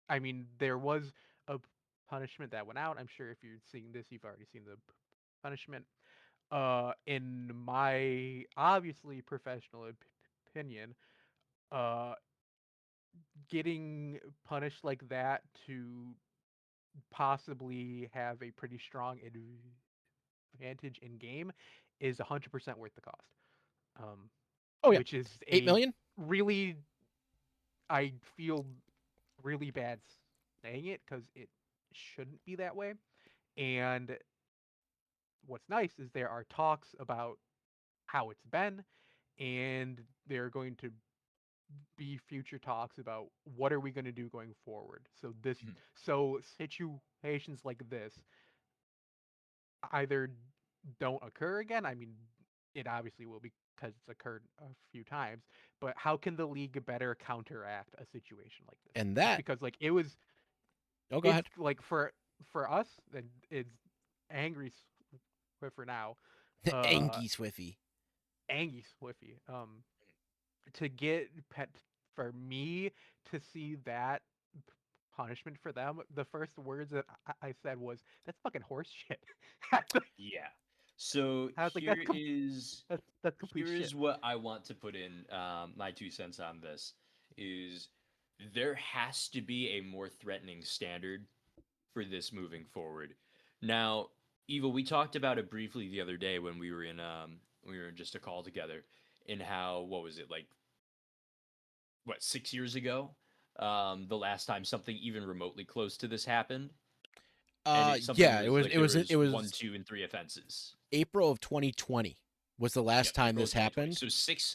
I mean, there was a punishment that went out. I'm sure if you're seeing this, you've already seen the punishment. In my obviously professional opinion, uh, getting punished like that to possibly have a pretty strong advantage in game is 100% worth the cost. Um, Oh yeah, which is 8 a million. really, I feel really bad saying it because it shouldn't be that way. And what's nice is there are talks about how it's been, and there are going to be future talks about what are we going to do going forward. Mhm. So situations like this either don't occur again. I mean, it obviously will because it's occurred a few times. But how can the league better counteract a situation like this? And Just that, because like oh, go it's ahead. like for us, and it's angry Swiffer now, uh, Angie Swiffy. Angie Swiffy, to get pet for me to see that punishment for them. The first words that I said was, "That's fucking horse shit." Yeah. So I was like, "That's that's complete here shit." is what I want to put in my 2 cents on this is there has to be a more threatening standard for this moving forward. Now, Eva, we talked about it briefly the other day when we were in just a call together, in how what was it like 6 years ago, the last time something even remotely close to this happened, and something Yeah, was like there it was one, was two, and three offenses. April of 2020 was the Yep, last time April of this 2020. happened. So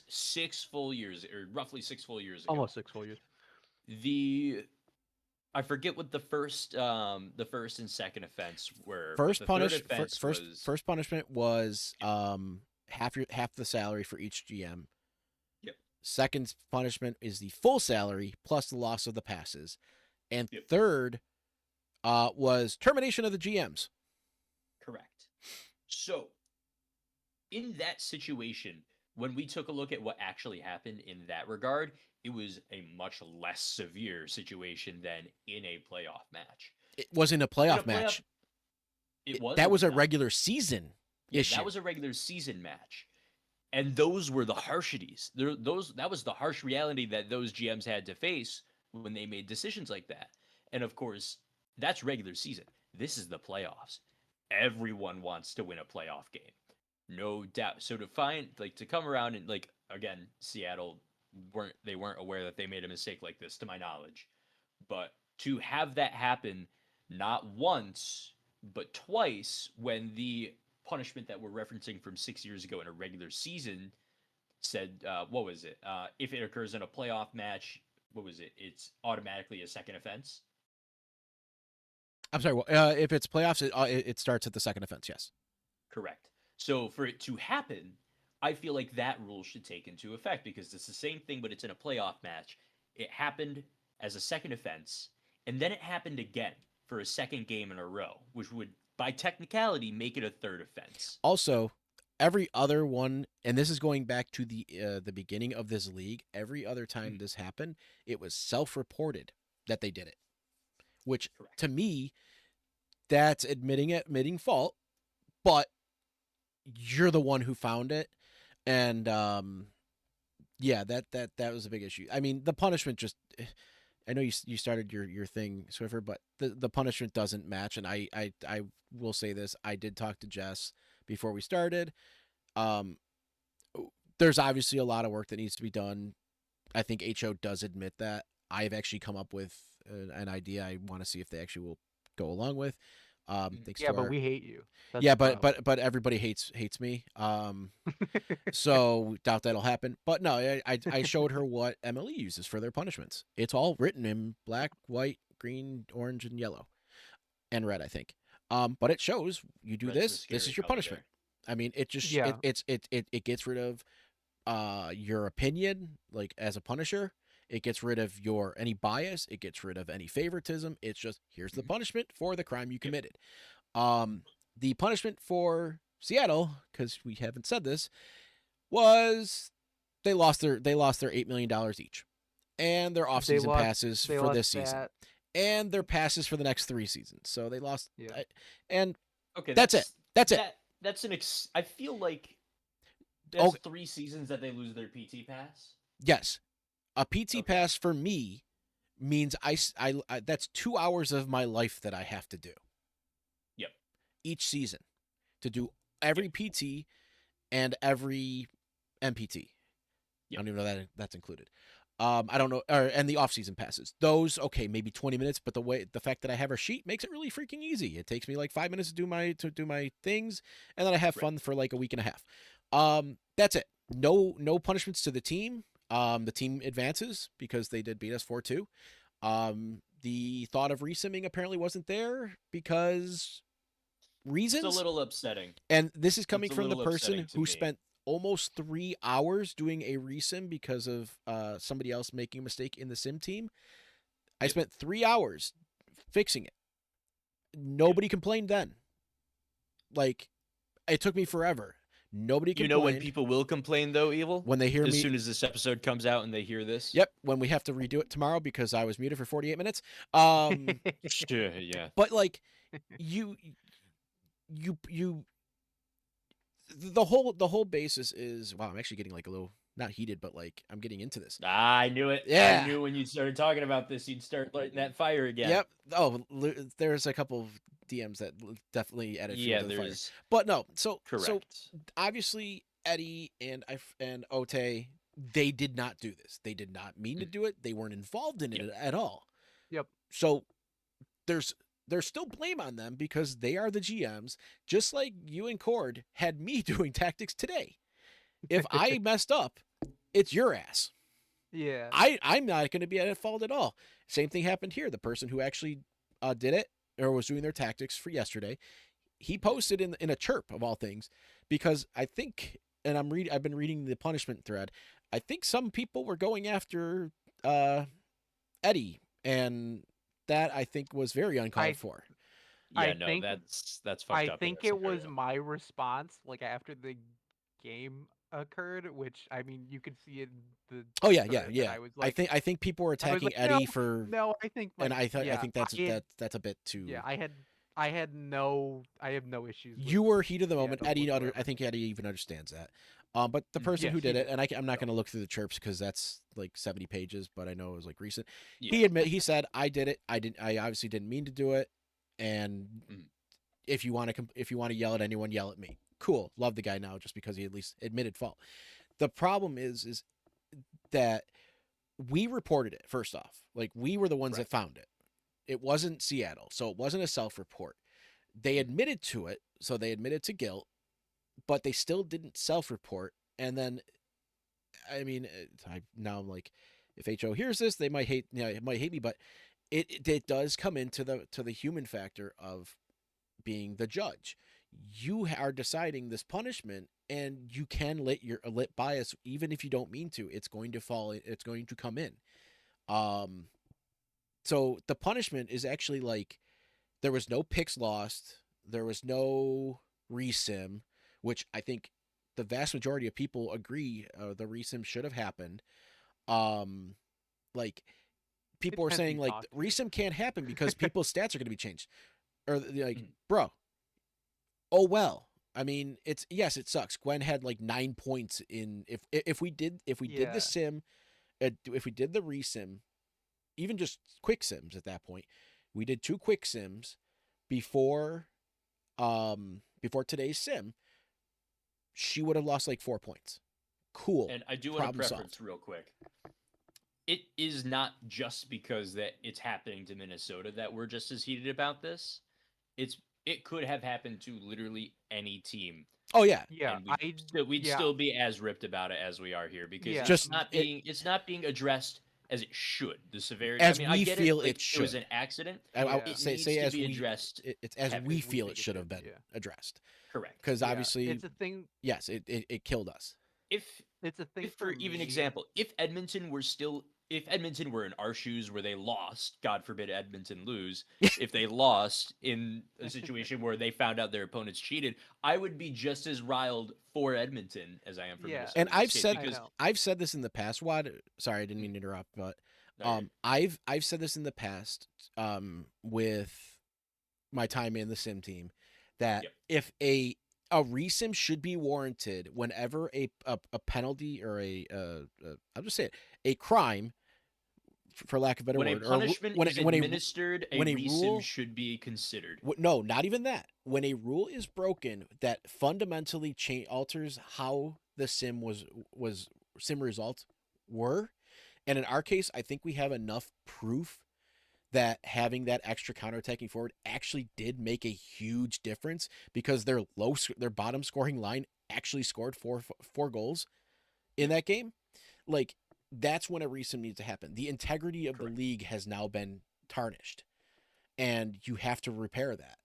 six full years, or roughly 6 full years ago. Almost 6 full years. The I forget what the first and second offense were, but First the third punish offense was first punishment was yep, half the salary for each GM. yep, Second punishment is the full salary plus the loss of the passes. And yep, third was termination of the GMs. correct. So in that situation, when we took a look at what actually happened in that regard, it was a much less severe situation than in a playoff match. It wasn't a In a playoff playoff, match. it was or That was was a not. regular season Yeah, that issue. was a regular season match. And those were the harshities. Those that was the harsh reality that those GMs had to face when they made decisions like that. And of course, that's regular season. This is the playoffs. Everyone wants to win a playoff game. No doubt. So to find like to come around and like again, Seattle weren't aware that they made a mistake like this to my knowledge. But to have that happen not once, but twice when the punishment that we're referencing from 6 years ago in a regular season said, what was it? If it occurs in a playoff match, what was it? It's automatically a second offense. I'm sorry. If it's playoffs, it starts at the second offense. Yes. Correct. So for it to happen, I feel like that rule should take into effect because it's the same thing, but it's in a playoff match. It happened as a second offense, and then it happened again for a second game in a row, which would, by technicality, make it a third offense. Also, every other one, and this is going back to the beginning of this league. Every other time this happened, it was self-reported that they did it, which Correct. to me, that's admitting fault, but you're the one who found it, and yeah, that was a big issue. I mean, the punishment just. I know you started your thing, Swiffer, but the punishment doesn't match. And I will say this: I did talk to Jess before we started. Um, there's obviously a lot of work that needs to be done. I think HO does admit that. I've actually come up with an idea. I want to see if they actually will go along with. Thanks Yeah, to but our we hate you. That's yeah, the problem. but everybody hates me. So doubt that'll happen. But no, I showed her what MLE uses for their punishments. It's all written in black, white, green, orange, and yellow, and red, I think. But it shows you do Red's the this. This scary is your color punishment. there. I mean, it just Yeah, it gets rid of your opinion, like as a punisher. It gets rid of your any bias. It gets rid of any favoritism. It's just here's the punishment for the crime you Yep. committed. The punishment for Seattle, because we haven't said this, was they lost their $8 million each, and their they offseason lost. passes They for lost this season, that. and their passes for the next 3 seasons. So they lost, Yeah, and Okay, that's it. That's it. that's I feel like Oh that's 3 seasons that they lose their PT pass. yes, a PT Okay. pass for me means I that's 2 hours of my life that I have to do Yep. each season to do Yep. every PT and every MPT. I Yep. don't even know that that's included. I don't know, and the off-season passes. Those okay, maybe 20 minutes, but the fact that I have a sheet makes it really freaking easy. It takes me like 5 minutes to do my things, and then I have Right. fun for like a week and a half. That's it. No punishments to the team. The team advances because they did beat us 4-2. The thought of resimming apparently wasn't there because It's a reasons. little upsetting. And this is coming It's a from the little upsetting person to who me. spent almost 3 hours doing a resim because of somebody else making a mistake in the sim team. I Yep. spent 3 hours fixing it. Yep. Nobody complained then. Like, it took me forever. Nobody You know when complained. people will complain though, Evil? When they hear As me, soon as this episode comes out and they hear this. yep, when we have to redo it tomorrow because I was muted for 48 minutes. Sure, yeah. But like, you, you, the whole basis is wow. I'm actually getting like a little not heated, but like I'm getting into this. I knew it. I Yeah. knew when you started talking about this, you'd start lighting that fire again. Yep. Oh, there's a couple of DMs that definitely added fuel Yeah, to the fire. there's But no, so correct. obviously Eddie and Ote, they did not do this. They did not mean to do it. They weren't involved in it Yep. at all. Yep. So there's still blame on them because they are the GMs, just like you and Cord had me doing tactics today. If I messed up, it's your ass. Yeah. I'm not going to be at fault at all. Same thing happened here. The person who actually did it or was doing their tactics for yesterday, he posted in a chirp of all things because I think, and I've been reading the punishment thread. I think some people were going after Eddie, and that I think was very uncalled I for. Yeah, I no, think that's fucked I up in think that it was scenario. my response, like after the game occurred, which I mean you could see it in the Oh yeah, yeah, thread that yeah. I was I like, think people were attacking no, Eddie for, no. I think and like I yeah, think that's a bit yeah, too. I have no issues with You were heat of the moment. Seattle Eddie, I whatsoever. think Eddie even understands that. But the person Mhm. who Yes, he did it, did. and I'm not So going to look through the chirps because that's like 70 pages, but I know it was like recent. Yeah. He said, I did it. I obviously didn't mean to do it. And Mhm. if you want to yell at anyone, yell at me. Cool. Love the guy now just because he at least admitted fault. The problem is that we reported it first off. Like we were the ones Right. that found it. It wasn't Seattle, so it wasn't a self-report. They admitted to it, so they admitted to guilt, but they still didn't self-report. And then, I mean, now I'm like, if HO hears this, they might hate, it might hate me, but it does come into the human factor of being the judge. You are deciding this punishment, and you can let bias, even if you don't mean to. It's going to fall. It's going to come in. Um, so the punishment is actually like there was no picks lost, there was no resim, which I think the vast majority of people agree the resim should have happened. Um, like It people are depends who saying you like talk to. resim can't happen because people's stats are going to be changed, or like, Mhm. bro, oh well. I mean, it's yes, it sucks. Gwen had like 9 points in if we did the Yeah. sim, if we did the resim, even just quick sims at that point, we did two quick sims before before today's sim, she would have lost like 4 points. Cool, And I do want to problem solved. preference real quick. It is not just because that it's happening to Minnesota that we're just as heated about this. It's it could have happened to literally any team, Oh yeah, Yeah, and we'd yeah, still be as ripped about it as we are here because yeah, just it it's not being addressed as it should. The severity. I as mean, I we get it. feel it Like it was should. an accident. I yeah. It say needs to as be we addressed it's as As we heavily. we feel think it it should have should. been Yeah, addressed Correct. because yeah. obviously It's a thing. yes, it killed us. If It's a thing if for for even me. example, if Edmonton were in our shoes where they lost, God forbid Edmonton lose, if they lost in a situation where they found out their opponents cheated, I would be just as riled for Edmonton as I am for Yeah, And Minnesota in this case I because know. I've said this in the past. Wad, sorry, I didn't mm, mean to interrupt, but no, you're good. I've said this in the past with my time in the sim team that Yep. if a resim should be warranted whenever a penalty or I'll just say it, a crime for lack of a better When a word, or punishment when is a administered, a when a resim rule should be considered. no, not even that. When a rule is broken that fundamentally alters how the was sim results were, and in our case, I think we have enough proof that having that extra counterattacking forward actually did make a huge difference because their bottom scoring line actually scored four goals in Yep. that game. Like that's when a resim needs to happen. The integrity of the Correct. league has now been tarnished, and you have to repair that.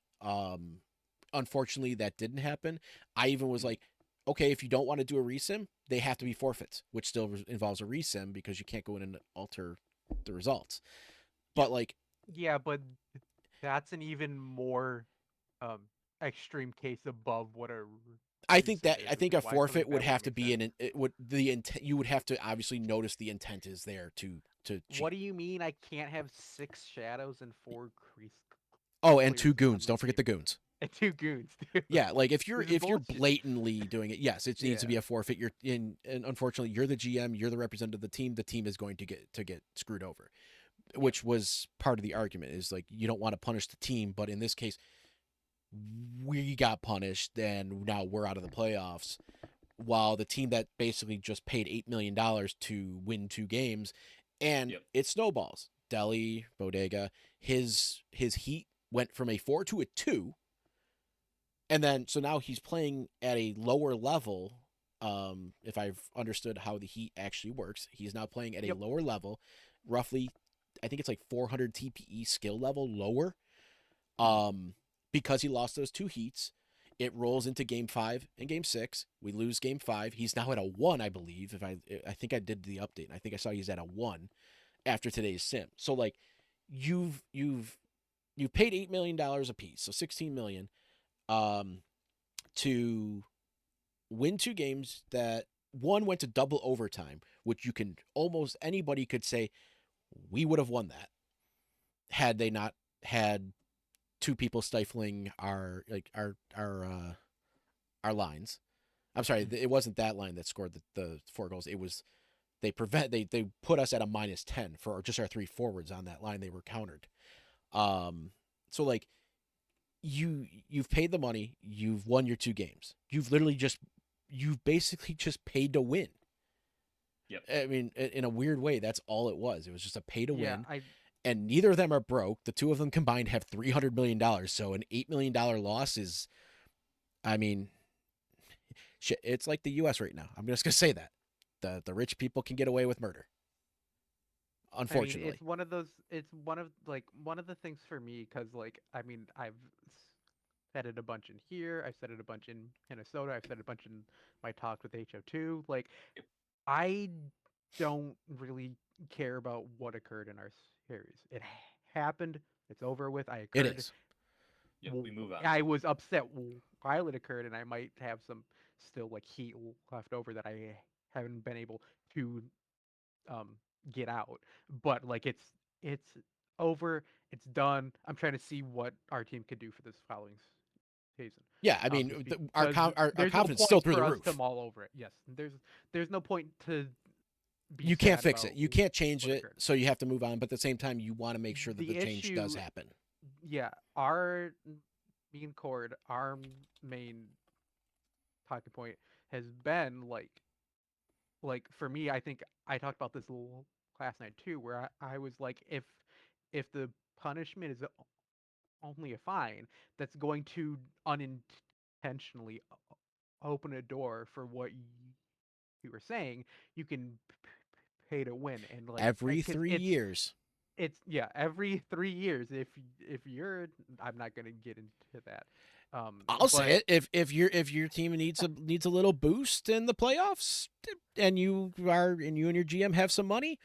Unfortunately, that didn't happen. I even was Mhm. like, okay, if you don't want to do a resim, they have to be forfeits, which still involves a resim because you can't go in and alter the results. Yep. But like, Yeah, but that's an even more um extreme case above what a resim I is, which think is a why something forfeit like would that have wouldn't to make be sense. an it would the intent you would have to obviously notice the intent is there to What cheat. do you mean I can't have six shadows and four crease Oh, and two players on goons. my Don't forget team? the goons. And two goons, dude. Yeah, like This is if you're bullshit. blatantly doing it, yes, it needs to Yeah. be a forfeit. You're in, and unfortunately, you're the GM, you're the representative of the team. The team is going to get screwed over, Yep. which was part of the argument. Is like you don't want to punish the team, but in this case, we got punished, and now we're out of the playoffs. While the team that basically just paid $8 million to win two games, and Yep. it snowballs. Delhi Bodega, his heat went from a 4 to a 2, and then so now he's playing at a lower level. If I've understood how the heat actually works, he's now playing at a Yep. lower level, roughly, I think it's like 400 TPE skill level lower. Mhm. Um, because he lost those two heats, it rolls into game 5 and game 6. We lose game 5. He's now at a 1, I believe. If I think I did the update, and I think I saw he's at a 1 after today's sim. So like, you've paid $8 million a piece, so 16 million. Um, to win two games that one went to double overtime, which you can almost anybody could say we would have won that had they not had two people stifling our lines. I'm sorry, Mhm. it wasn't that line that scored the four goals. It was they put us at a -10 for just our three forwards on that line. They were countered. Um, so like you've paid the money, you've won your two games. You've basically just paid to win. Yep. I mean, in a weird way, that's all it was. It was just a pay to Yeah. win, and neither of them are broke. The two of them combined have $300 million. So an $8 million loss is, I mean, shit. It's like the U.S. right now. I'm just gonna say that the rich people can get away with murder, I mean, unfortunately. it's one of those. It's one of like one of the things for me because like I mean said it a bunch in here. I've said it a bunch in Minnesota. I've said it a bunch in my talk with HO2. Like Yep. I don't really care about what occurred in our series. It happened. It's over with. I It occurred. is. Yep, we move on. I was upset while it occurred, and I might have some still like heat left over that I haven't been able to um get out. But like it's over. It's done. I'm trying to see what our team could do for this following season. Yeah, I Just mean, because our there's no confidence is still point through for the us to roof. mull over it. Yes, there's no point to be You can't sad fix about it. You can't change what it, occurred. so you have to move on. But at the same time, you want to make sure that the The change does issue, happen. yeah, our me and Cord, our main talking point has been like for me, I think I talked about this last night too, where I was like, if the punishment is only a fine, that's going to unintentionally open a door for what you were saying. You can pay to win, and like Every because 3 years. it's yeah every 3 years. If you're, I'm not gonna get into that, I'll say but it. If your team needs a little boost in the playoffs, and you and your GM have some money,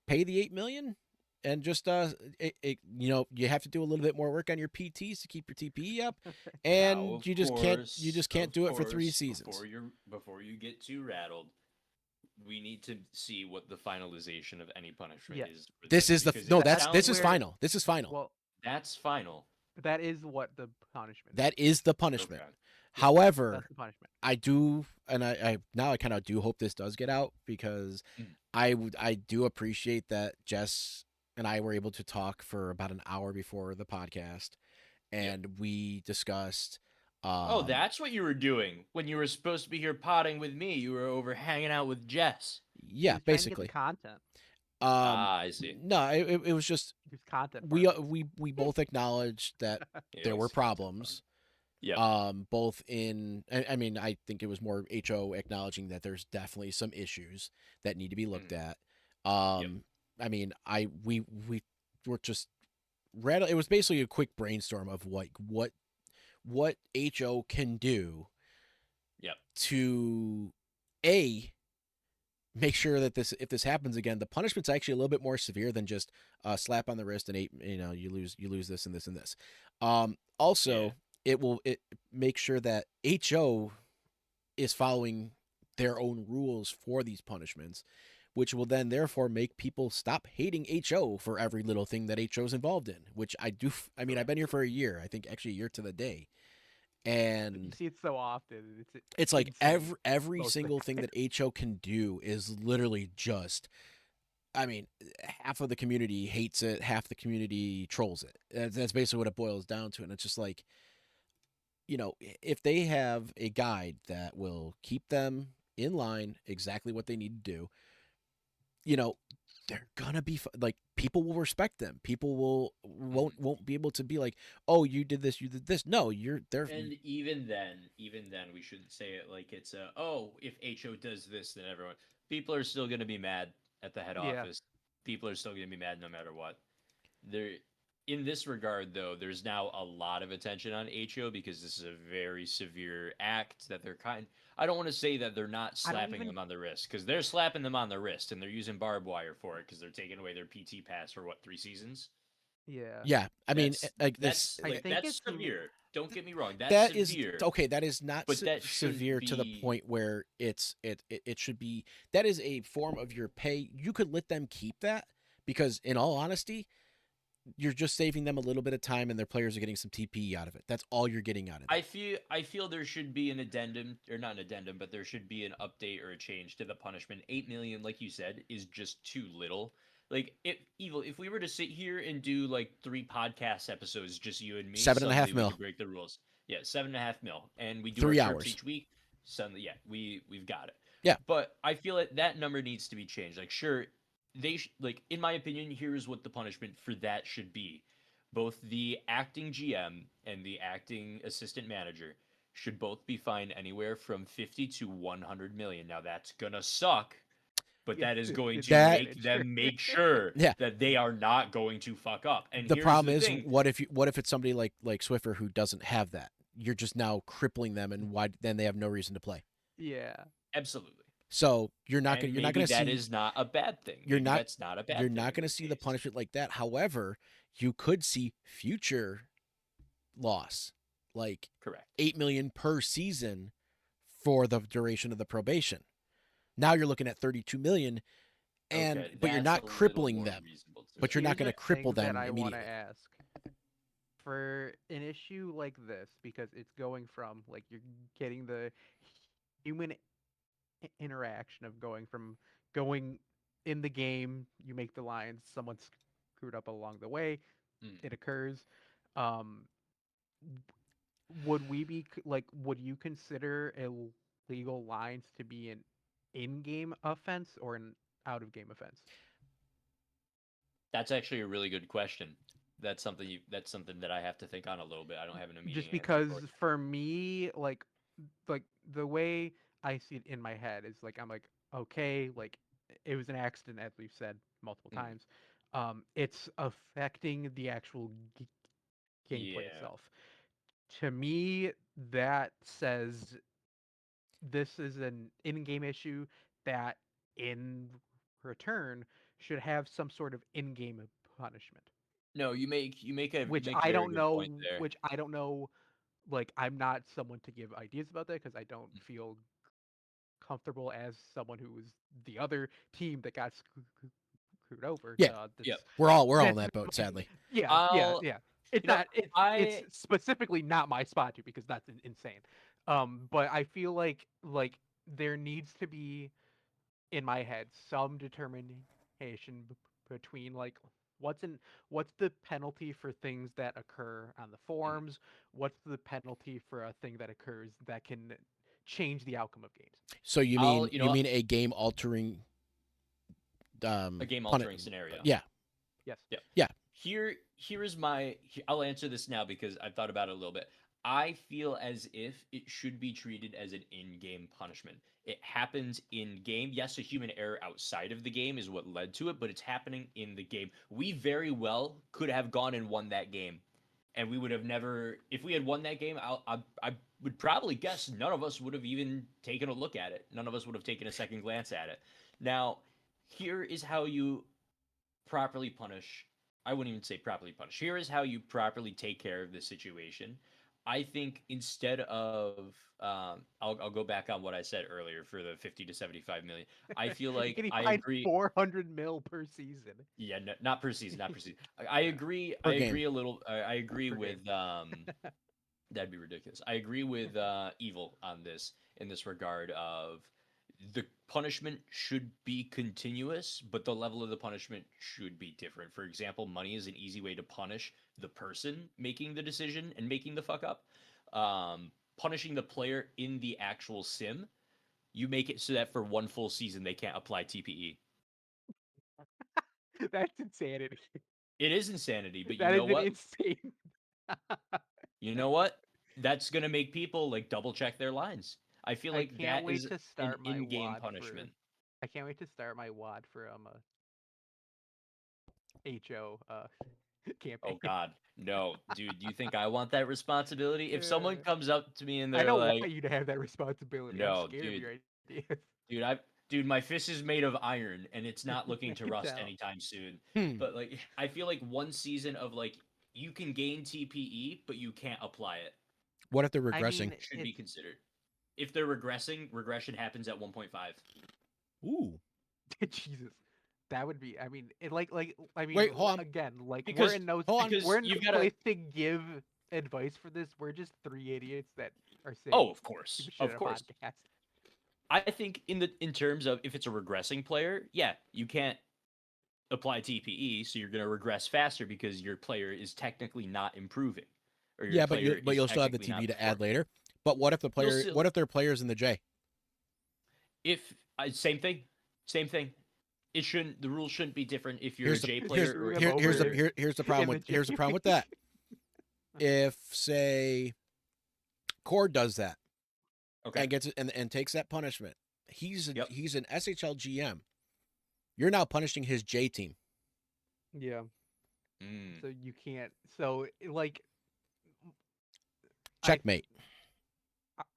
pay the 8 million, and just you have to do a little bit more work on your PTs to keep your TPE up, Now, and you just can't of do it for 3 seasons. before you get too rattled, we need to see what the finalization of any punishment yes, is for This this is the because no. it that's This sounds is where final. This is final. well that's final. that is what the punishment is. That is the punishment. Okay. Yes, that's However, the punishment. I do, and I now I kind of do hope this does get out because Mm. I do appreciate that Jess and I were able to talk for about an hour before the podcast, Yep. and we discussed. Oh, that's what you were doing when you were supposed to be here potting with me. You were over hanging out with Jess. He Yeah, was trying to get the basically. content. I see. No, it was just There's content we farming. we both acknowledged that It there were was content farm. problems. Yep. Both in I mean I think it was more HO acknowledging that there's definitely some issues that need to be looked Mhm. at. Yep. I mean we were just read it was basically a quick brainstorm of what HO can do Yep. to a make sure that this if this happens again, the punishment's actually a little bit more severe than just a slap on the wrist and eight. You lose this and this and this. Yeah. Also, it make sure that HO is following their own rules for these punishments, which will then therefore make people stop hating HO for every little thing that HO's involved in. Which I do. I mean, I've been Correct. here for a year. I think actually a year to the day, You and see it so often. It's it's like insane. every Most of the single thing time. that HO can do is literally just I mean, half of the community hates it, half the community trolls it. That's basically what it boils down to. And it's just like, if they have a guide that will keep them in line, exactly what they need to do, you know, they're gonna be like people will respect them. People will Mhm. won't be able to be like, oh, you did this, you did this. No, you're there. And even then, we shouldn't say it like it's a oh, if HO does this, then everyone. People are still going to be mad at the head Yeah, office. People are still going to be mad no matter what. There, in this regard, though, there's now a lot of attention on HO because this is a very severe act that they're kind. I don't want to say that they're not I don't slapping even. them on the wrist because they're slapping them on the wrist and they're using barbed wire for it because they're taking away their PT pass for what 3 seasons. Yeah, Yeah, I mean, like this. I think That's it's severe. Don't get me wrong, that's That is severe, okay. That is not but that shouldn't severe to the be. point where it should be. That is a form of your pay. You could let them keep that because, in all honesty, you're just saving them a little bit of time, and their players are getting some TPE out of it. That's all you're getting out of it. I feel there should be an addendum or not an addendum, but there should be an update or a change to the punishment. 8 million, like you said, is just too little. Like if we were to sit here and do like 3 podcast episodes, just you and me, Seven and a suddenly half we mil, could break the rules. Yeah, 7.5 mil, and we do our 3 hours. trips each week. Suddenly, yeah, we've got it. Yeah, But I feel like that number needs to be changed. Like, sure, like in my opinion, here's what the punishment for that should be. Both the acting GM and the acting assistant manager should both be fined anywhere from 50 to 100 million. Now that's gonna suck, but yes, that is going it's to that make gonna true. them make sure yeah. that they are not going to fuck up. And The here's problem the is, thing. what if it's somebody like Swiffer who doesn't have that? You're just now crippling them, and why then they have no reason to play. Yeah, Absolutely. So you're not And gonna maybe that see is not a bad thing. you're Maybe not that's not a you're bad thing not in gonna this see the case. punishment like that. However, you could see future loss, like Correct. 8 million per season for the duration of the probation. Now you're looking at 32 million, Okay, but you're that's a not little crippling more them. reasonable to But me. you're not Here's going a to cripple thing that them I want to immediately. ask. For an issue like this, because it's going from like you're getting the human interaction of going in the game, you make the lines, someone screwed up along the way, Mm. it occurs. Um, would we be like, would you consider illegal lines to be an in-game offense or an out-of-game offense? That's actually a really good question. That's something that I have to think on a little bit. I don't have an Just immediate answer because for you. for me, like the way I see it in my head is like I'm like, okay, like it was an accident, as we've said multiple Mm. times. It's affecting the actual gameplay Yeah. itself. To me, that says this is an in-game issue that, in return, should have some sort of in-game punishment. No, you Which make a I very don't good point know. there. Which I don't know. Like I'm not someone to give ideas about that because I don't Mm. feel comfortable as someone who was the other team that got screwed over. Yeah, Yep. we're all in That's that boat, sadly. yeah, yeah, I'll yeah. It's you know not. It's I specifically not my spot to because that's insane. But I feel like there needs to be in my head some determination between like what's in what's the penalty for things that occur on the mm, forums, what's the penalty for a thing that occurs that can change the outcome of games. So I'll you mean a game altering a game pun altering scenario. yeah. Yes. Yep. Yeah. Here is my I'll answer this now because I've thought about it a little bit. I feel as if it should be treated as an in-game punishment. It happens in game. Yes, a human error outside of the game is what led to it, but it's happening in the game. We very well could have gone and won that game, and we would have never. If we had won that game, I would probably guess none of us would have even taken a look at it. None of us would have taken a second glance at it. Now, here is how you properly punish. I wouldn't even say properly punish. Here is how you properly take care of the situation. I think instead of, I'll go back on what I said earlier for the 50 to 75 million. I feel You're like getting I fined agree. 400 mil per season Yeah, no, not per season, not per season. I agree. I Per game. agree a little. I agree per game. with that'd be ridiculous. I agree with Evil on this in this regard of the punishment should be continuous, but the level of the punishment should be different. For example, money is an easy way to punish the person making the decision and making the fuck up. Punishing the player in the actual sim, you make it so that for one full season they can't apply TPE. That's insanity. It is insanity, but you That know is an what? insane. You know what? That's gonna make people like double check their lines. I feel I like can't that wait is to an start my in-game WAD for. punishment. I can't wait to start my WAD for a HO Oh campaign. God, no, dude. You think I want that responsibility? If someone Uh, comes up to me and I they're don't like, want you to have that responsibility. I'm "No, scared of your ideas. dude, my fist is made of iron and it's not looking I to can rust tell. anytime soon." Hmm. But like, I feel like one season of like you can gain TPE, but you can't apply it What if they're I regressing? mean, should be it's considered. If they're regressing, regression happens at 1.5. Ooh. Jesus. That would be. I mean, I mean, Wait, hold on. again, like Because Hold on. we're because in you've no got to. place to give advice for this. We're just three idiots that are saying Oh, of course, stupid shit of on a course. podcast. I think in terms of if it's a regressing player, yeah, you can't apply TPE, so you're going to regress faster because your player is technically not improving, or your Yeah, player but is you'll still have the technically TP not to add performing. later. But what if You'll still what if their players in the J? if same thing, same thing. It shouldn't. The rules shouldn't be different if you're a Here's the J here's player or a Screwing them K player. here's the problem in the here's the problem with that. If say Cord does that Okay. and gets it and takes that punishment, Yep. he's an SHL GM. You're now punishing his J team. Yeah. Mm. So you can't. So like, I Checkmate.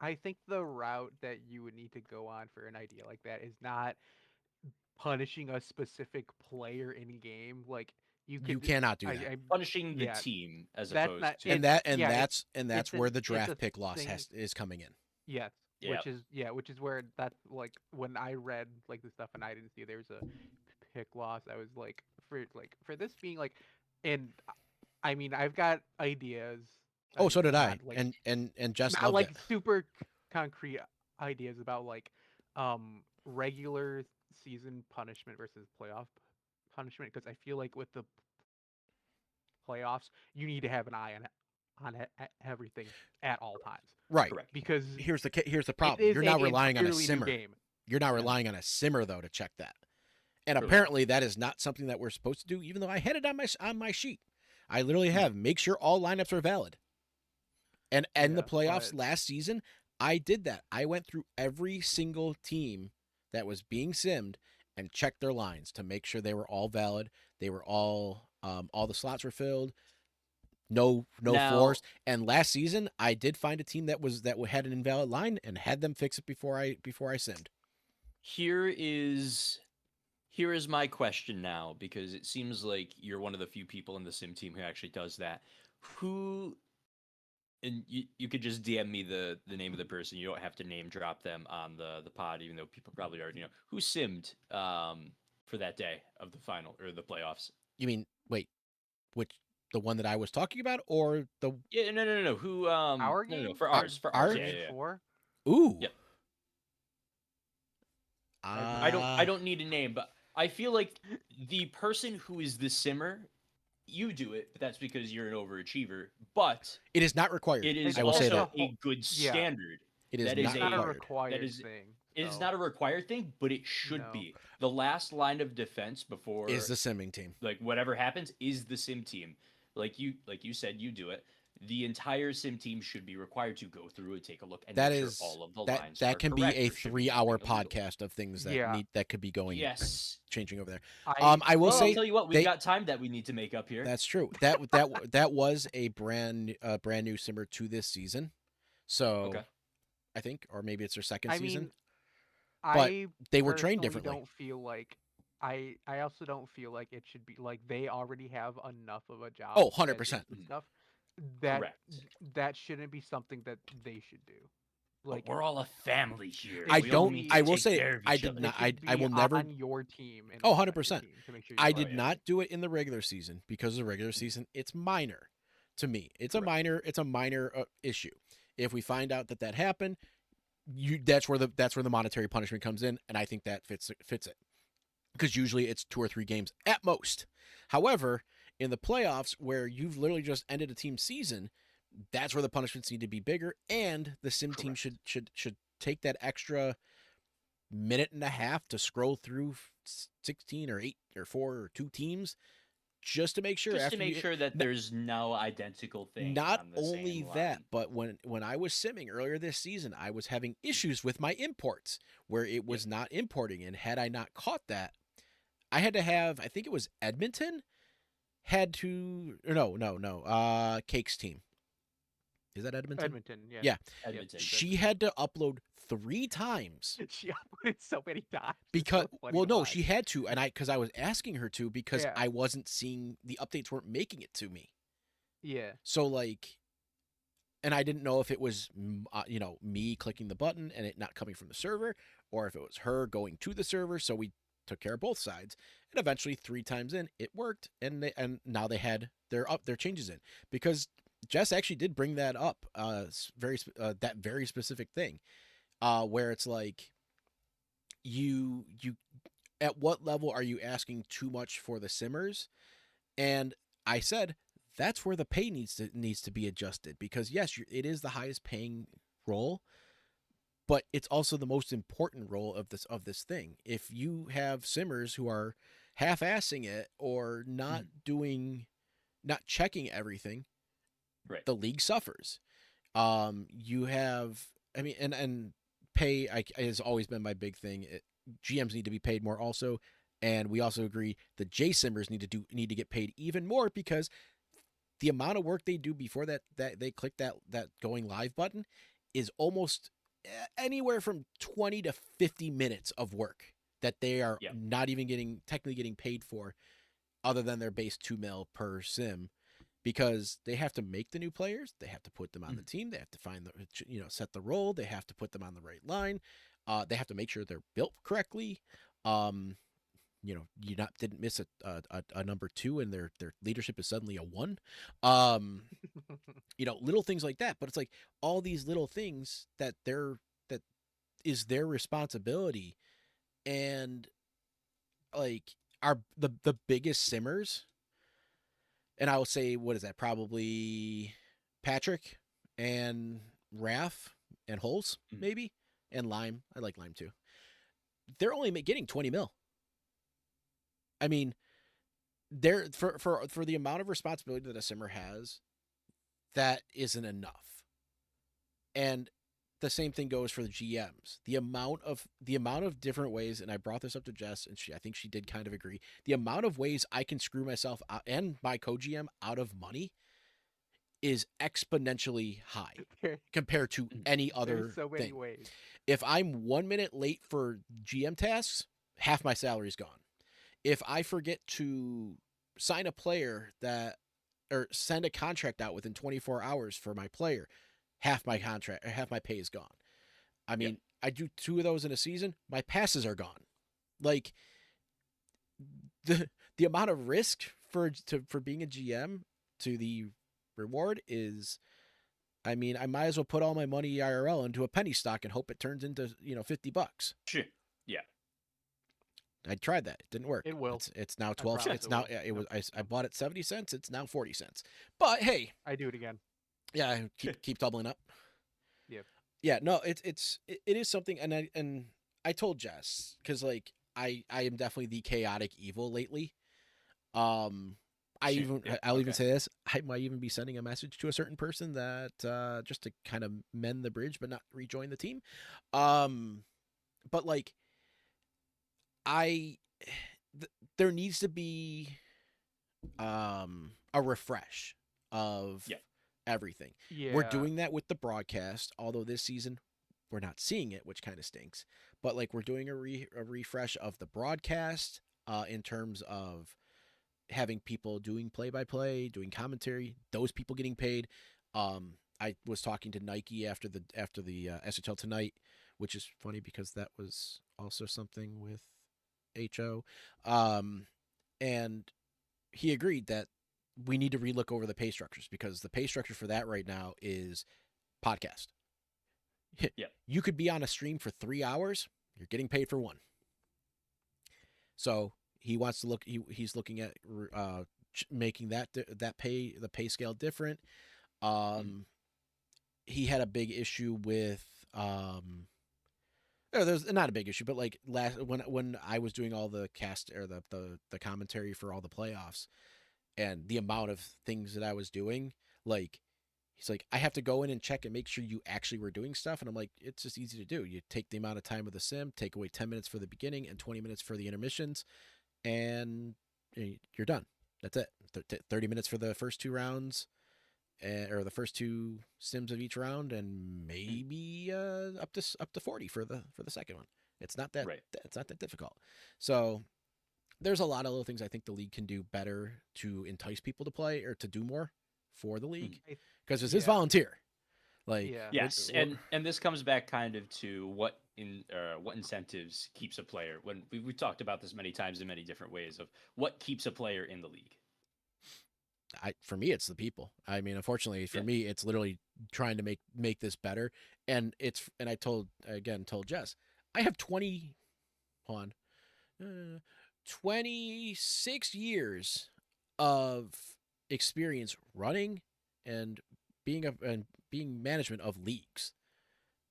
I think the route that you would need to go on for an idea like that is not punishing a specific player in game. Like you You could, cannot do that. I Punishing the yeah, team as that's not opposed to And it's that's it's where an the it's draft a pick loss thing. is coming in. Yes, yeah. which is where that's like when I read like the stuff and I didn't see there was a pick loss. I was like for this being like, and I mean I've got ideas. I Oh, so mean did I. And Jess not loved it. like super concrete ideas about like regular season punishment versus playoff punishment because I feel like with the playoffs you need to have an eye on everything at all times Right. Correct. because Here's the it problem. is You're an now relying on a entirely new simmer. game. You're now Yeah. relying on a simmer though to check that. And Correct. apparently that is not something that we're supposed to do, even though I had it on my sheet. I literally Hmm. have make sure all lineups are valid. And the Yeah, playoffs but last season, I did that. I went through every single team that was being simmed and checked their lines to make sure they were all valid. They were all the slots were filled. No Now, force. And last season, I did find a team that had an invalid line and had them fix it before I simmed. here is here is my question now because it seems like you're one of the few people in the sim team who actually does that. Who and you could just DM me the name of the person. You don't have to name drop them on the pod, even though people probably already know who simmed for that day of the final or the playoffs. You mean wait, which the one that I was talking about or the Yeah, no. Who our no game for our ours for ours. our Yeah, game yeah, yeah. 4 ooh. Yep. I I believe. don't I don't need a name, but I feel like the person who is the simmer, you do it, but that's because you're an overachiever. But It is not required. it is I will say That's also a that. a whole good yeah. standard. It is That It's is not not a a required. that required is thing. it is So not a required thing, but it should no. be. The last line of defense Is before the simming team. like whatever happens is the sim team. Like you said, you do it. The entire sim team should be required to go through and take a look and That make sure is all of the that lines that are can be correct. a There should be 3-hour nothing illegal. podcast of things Yeah. that could be going Yes. changing over there. I I will Well, I'll say tell you what, we've they got time that we need to make up here. that's true. That was a brand new simmer to this season. So Okay. I think, or maybe it's their second I season, mean but I they were trained personally differently. don't feel like I also don't feel like it should be like they already have enough of a job Oh, as is 100%. and Mhm. stuff that Correct. that shouldn't be something that they should do. But Like we're all a family here. it I We all should don't need be to I will take say care of I each did other. not it should I be will never. on your team and Oh, respect your 100%. team to make sure you I do did it yeah. right. not do it in the regular season because the regular Mhm. season it's minor to me. Correct. It's a minor issue. If we find out that happened, that's where the monetary punishment comes in, and I think that fits it because usually it's 2 or 3 games at most. However, in the playoffs where you've literally just ended a team season, that's where the punishments need to be bigger, and the sim team Correct. should take that extra minute and a half to scroll through 16 or 8 or 4 or 2 teams just to make sure Just to after make you sure that there's no identical thing not on the only same that, line. but when I was simming earlier this season, I was having issues with my imports where it Yep. was not importing, and had I not caught that, I had to have I think it was Edmonton had to or no Cake's team. Is that Edmonton? Edmonton, yeah. Yeah, Yep, Edmonton. it's she Edmonton. had to upload 3 times She uploaded so many times. It's because so funny well to no watch. she had to, and I was asking her to because Yeah. I wasn't seeing the updates weren't making it to me. Yeah. So like, and I didn't know if it was me clicking the button and it not coming from the server, or if it was her going to the server. So we took care of both sides, and eventually 3 times in it worked, and now they had their changes in because Jess actually did bring that up, that very specific thing, where it's like you at what level are you asking too much for the simmers? And I said that's where the pay needs to be adjusted because yes, it is the highest paying role, but it's also the most important role of this thing. If you have simmers who are half-assing it or Mhm. not checking everything, Right. the league suffers. You have I mean and pay has always been my big thing. GMs need to be paid more also, and we also agree the J simmers need to get paid even more because the amount of work they do before that they click that going live button is almost anywhere from 20 to 50 minutes of work that they are Yeah. not even technically getting paid for, other than their base $2 million per sim, because they have to make the new players, they have to put them on the team, they have to find set the role, they have to put them on the right line, they have to make sure they're built correctly. You didn't miss a number 2 and their leadership is suddenly a 1. Little things like that, but it's like all these little things that is their responsibility. And like are the biggest simmers, and I will say, what is that, probably Patrick and Raph and Holes, maybe, and Lime. I like Lime too. They're only getting 20 mil. I mean, they're for the amount of responsibility that a simmer has, that isn't enough. And the same thing goes for the GMs. The amount of different ways, and I brought this up to Jess, and I think she did kind of agree. The amount of ways I can screw myself out and my co-GM out of money is exponentially high compared to any other There's so many thing. ways. If I'm 1 minute late for GM tasks, half my salary's gone. If I forget to sign a player or send a contract out within 24 hours for my player, half my pay is gone. I mean, I do 2 of those in a season, my passes are gone. Like the amount of risk for being a GM to the reward is, I mean, I might as well put all my money IRL into a penny stock and hope it turns into, $50. Sure. Yeah. I tried that. It didn't work. It will. It's now 12. It's now I bought it 70 cents. It's now 40 cents. But hey, I do it again. Yeah, keep doubling up. Yep. Yeah, no, it is something, and I told Jess, because like I am definitely the chaotic evil lately. I'll even say this. I might even be sending a message to a certain person that just to kind of mend the bridge, but not rejoin the team. But like there needs to be a refresh of everything. Yeah. We're doing that with the broadcast, although this season we're not seeing it, which kind of stinks. But like we're doing a refresh of the broadcast in terms of having people doing play-by-play, doing commentary, those people getting paid. I was talking to Nike after the SHL tonight, which is funny because that was also something with HO. And he agreed that we need to relook over the pay structures, because the pay structure for that right now is podcast. Yeah. You could be on a stream for 3 hours. You're getting paid for 1. So he wants to look. He's looking at making the pay scale different. He had a big issue with. There's not a big issue, but like when I was doing all the cast or the commentary for all the playoffs, and the amount of things that I was doing, like he's like, I have to go in and check and make sure you actually were doing stuff, and I'm like, it's just easy to do. You take the amount of time of the sim, take away 10 minutes for the beginning and 20 minutes for the intermissions, and you're done. That's it. 30 minutes for the first 2 rounds, or the first 2 sims of each round, and maybe up to 40 for the second one. It's not that it's not that difficult. So there's a lot of little things I think the league can do better to entice people to play or to do more for the league, because this is volunteer. Like yes, and this comes back kind of to what incentives keeps a player. When we talked about this many times in many different ways of what keeps a player in the league. For me, it's the people. I mean, unfortunately for me, it's literally trying to make this better. And I told Jess, I have 26 years of experience running and being management of leagues.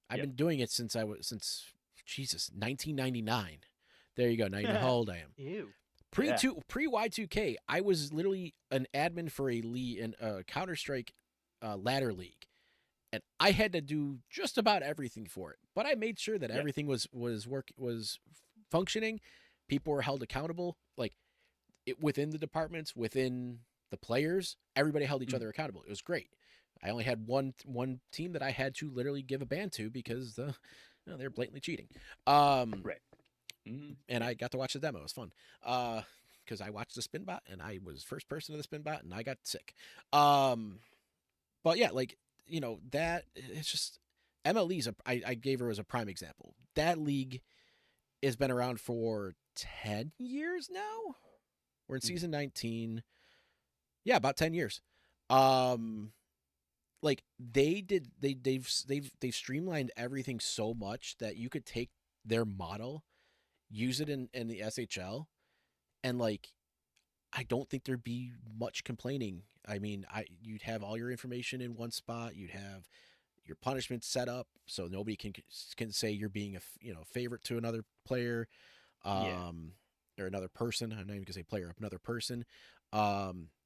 I've been doing it since 1999. There you go. Now you know how old I am. Ew. Pre Y2K, I was literally an admin for a league in a Counter-Strike ladder league, and I had to do just about everything for it. But I made sure that everything was functioning. People were held accountable, like within the departments, within the players. Everybody held each other accountable. It was great. I only had one team that I had to literally give a ban to because they're blatantly cheating. Um, Right. Mm-hmm. and Yeah. I got to watch the demo. It was fun. Because I watched the spin bot and I was first person to the spin bot and I got sick. Um, but yeah, like that it's just MLE's. I gave her as a prime example. That league has been around for 10 years now. We're in Mm-hmm. season 19. Yeah, about 10 years. Um, like they've streamlined everything so much that you could take their model, use it in the SHL, and like I don't think there'd be much complaining. I mean, you'd have all your information in one spot. You'd have your punishment set up so nobody can say you're being a favorite to another player, Yeah. um, or another person. I'm not even gonna say player, another person.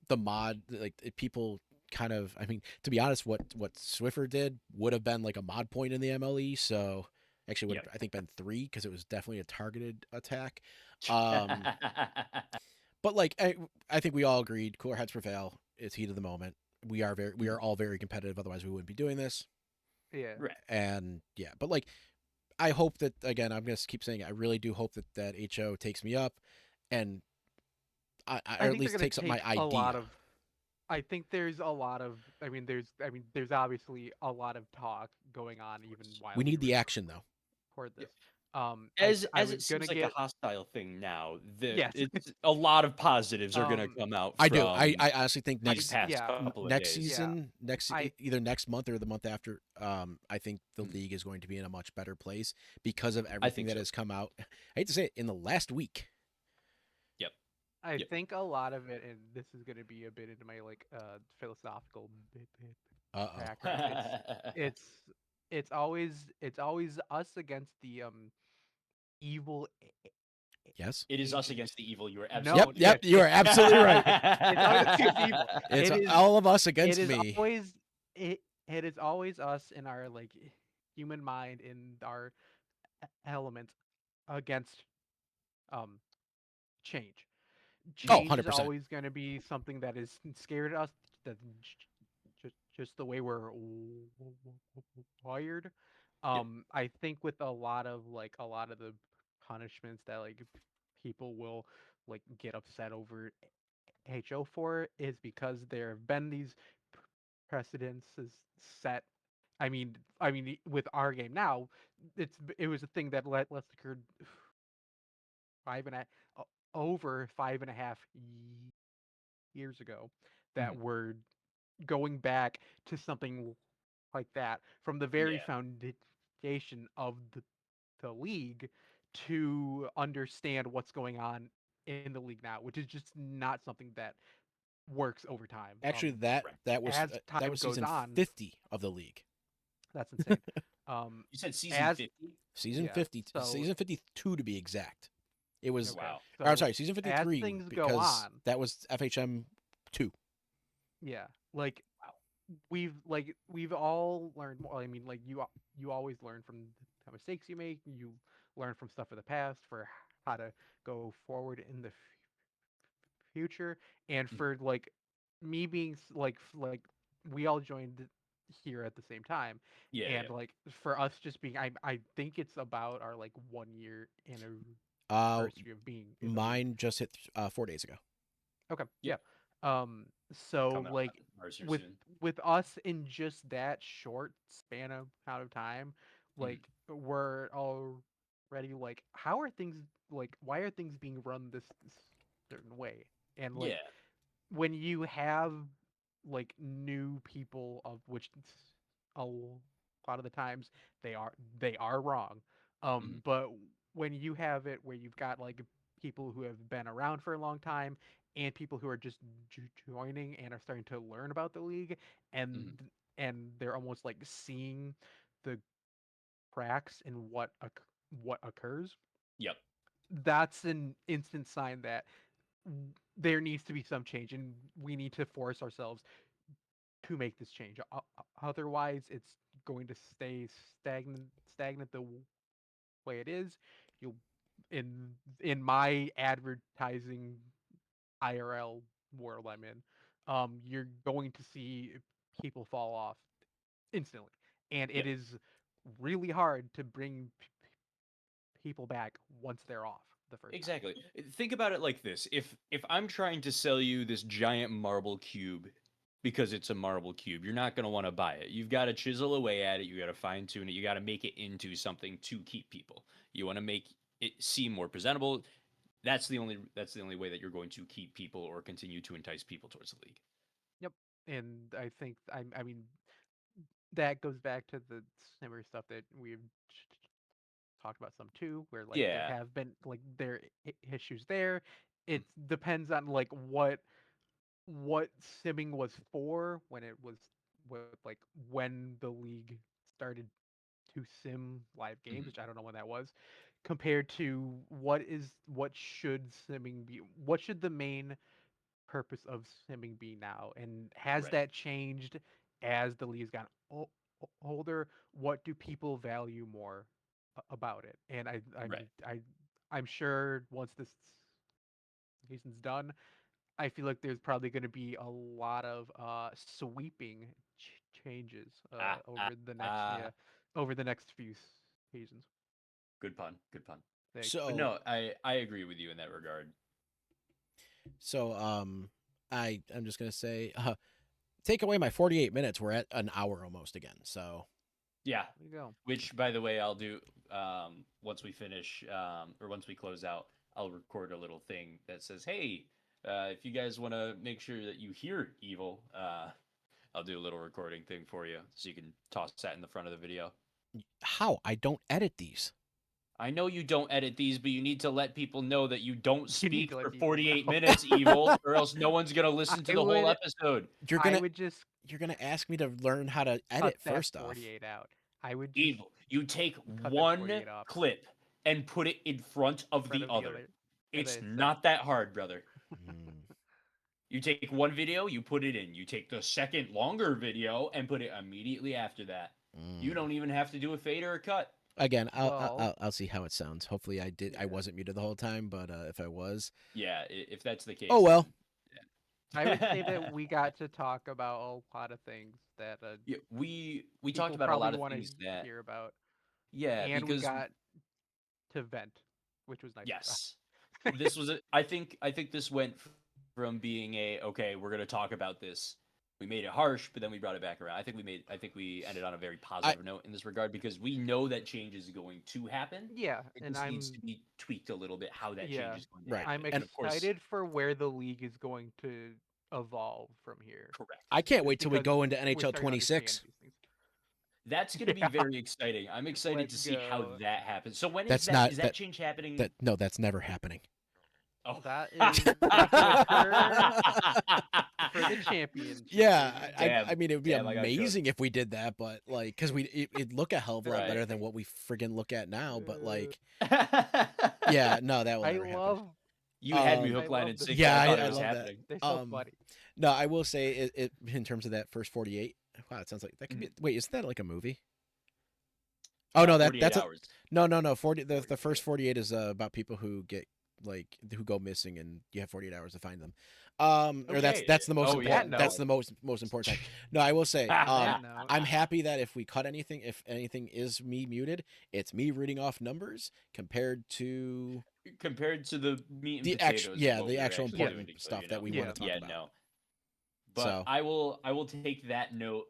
The mod, like people kind of, I mean, to be honest, what Swiffer did would have been like a mod point in the MLE. So actually, would Yep. have, I think, been three because it was definitely a targeted attack. Um, but like I think we all agreed, cooler heads prevail. It's heat of the moment. We Mhm. are all very competitive. Otherwise, we wouldn't be doing this. Yeah. Right. And yeah, but like I hope that again, I'm gonna keep saying it, I really do hope that HO takes me up, and I or at think they're least gonna takes up my take a lot idea. of. I think there's a lot of. I mean, there's obviously a lot of talk going on Of even course. We while we need the action though. record Yeah. this. I I As was it gonna seems like a get hostile thing now, yes. it's a lot of positives are going to um, come out I do. from I honestly think these I past yeah couple of next days. yeah season, I either next month or the month after, I think the Mhm. league is going to be in a much better place because of I everything think that so. has come out. I hate to say it, in the last week. Yep. I Yep. think a lot of it, and this is gonna be a bit into my like philosophical bit Uh oh. background. It's it's always us against the evil Yes. It is us agent. against the evil. You are Yep. No, absolutely Yep. yes, You are absolutely right. it's always us against evil. It's It is all of us it against is me. always it is always us in our like human mind in our element against um change. Oh, Change is 100%. always going to be something that is scared of us. That just the way we're wired. Yep. I think with a lot of the punishments that like people will like get upset over HO for is because there have been these precedences set. With our game now, it was a thing that let occurred five and a over 5.5 years ago that Mhm. we're going back to something like that from the very Yeah. foundation of the league to understand what's going on in the league now, which is just not something that works over time. Actually, Right. As that time was goes season on, 50 of the league. that's insane. Um, You said season as 50? Season yeah, 50, so season 52 to be exact. It was, okay, Wow. or I'm so sorry, season as 53 things go because on, that was FHM 2. yeah, like Wow. we've all learned more. I mean, like you always learn from the mistakes you make. You learn from stuff of the past for how to go forward in the future. And Mhm. for like me being like we all joined here at the same time, Yeah. and Yeah. like for us just being, I think it's about our like 1 year Uh, anniversary of being in the league. Mine just hit 4 days ago. Okay, Yep. yeah. So Coming up like on ours here with soon. with us in just that short span of amount of time, Mhm. like we're already like, how are things like why are things being run this certain way? And like Yeah. when you have like new people of which a lot of the times they are wrong. Mhm. But when you have it where you've got like people who have been around for a long time and people who are just joining and are starting to learn about the league, and Mhm. they're almost like seeing the cracks in what occurs, Yep. that's an instant sign that there needs to be some change and we need to force ourselves to make this change. Otherwise, it's going to stay stagnant the way it is. You'll in my advertising IRL world I'm in, you're going to see people fall off instantly, and it Yep. is really hard to bring people back once they're off the first time. Exactly. Think about it like this. If I'm trying to sell you this giant marble cube because it's a marble cube, you're not going to want to buy it. You've got to chisel away at it, you got to fine tune it, you got to make it into something to keep people. You want to make it seem more presentable. That's the only way that you're going to keep people or continue to entice people towards the league. Yep. And I think I mean that goes back to the similar stuff that we've talked about some too, where like there Yeah. have been like issues there. It depends on like what simming was for when it was with like when the league started to sim live games, Mhm. which I don't know when that was, compared to what should simming be? What should the main purpose of simming be now? And has Right. that changed as the league's gotten older? What do people value more about it? And I Right. mean I'm sure once this season's done, I feel like there's probably going to be a lot of sweeping changes Ah, ah, ah. over the next few seasons. Good pun. Good pun. Thanks. But So no, I agree with you in that regard. so I'm just gonna say, take away my 48 minutes. We're at an hour almost again. So Yeah. There you go. Which, by the way, I'll do once we finish or once we close out. I'll record a little thing that says, "Hey, if you guys want to make sure that you hear evil, I'll do a little recording thing for you, so you can toss that in the front of the video." how? I don't edit these. I know you don't edit these, but you need to let people know that you don't You need speak to let for people 48 know. minutes, evil, or else no one's gonna listen to I the whole would episode. you're I gonna would just you're gonna ask me to learn how to cut edit that first off. 48 out. I would just Evil. You take cut that one 48 off clip and put it in front in of front the of the other. other, and It's then it's done. not that hard, brother. Mm. You take one video, you put it in. You take the second longer video and put it immediately after that. You Mm. don't even have to do a fade or a cut. Again, Well, I'll see how it sounds. Hopefully, I yeah. wasn't muted the whole time, but if I was, Yeah, if that's the oh case, well. then I would say that yeah. we got to talk about a lot of things that Yeah, we talked people about a probably lot of want to things that hear about, yeah, and we because got to vent, which was nice as yes. well. This was I think this went from being a okay, we're going to talk about this. We made it harsh, but then we brought it back around. I think we ended on a very I positive note in this regard because we know that change is going to happen. Yeah, It and just needs to be tweaked a little bit how that change yeah, is going to right, happen. I'm And of course, excited for where the league is going to evolve from here, I correct. can't just wait till we because go into we're NHL starting to understand 26. these things. That's going to be Yeah, very exciting. I'm excited to let's see how go. that happens. So when is That's that? not Is that change happening? that no, that's never happening. Oh. That is going to occur for the championship Yeah, season. I Damn. mean, it would be Damn, I got cooked. amazing if we did that, but like, because it'd look a hell of a lot Right. better than what we friggin' look at now. But Uh, like, yeah, no, that will I never happen. love You had me I hook, line, love and the sinker. I Yeah, thought stats it I was though. love that. happening. They're so funny. No, I will say it in terms of that first 48. Wow, it sounds like that could be. Mhm. Wait, isn't that like a movie? Oh no, 48 that's a hours. no. 40 the 48, first okay. 48 is about people who get like who go missing and you have 48 hours to find them. Or Okay. that's the most Oh, yeah. That important. That's note, the most important time. No, I will say on that note, I'm happy that if we cut anything, if anything is me muted, it's me reading off numbers compared to Compared to the meat and potatoes of what the we were actual actually yeah, doing important to kill, stuff that we want yeah, to talk Yeah, about. no. But So, I will take that note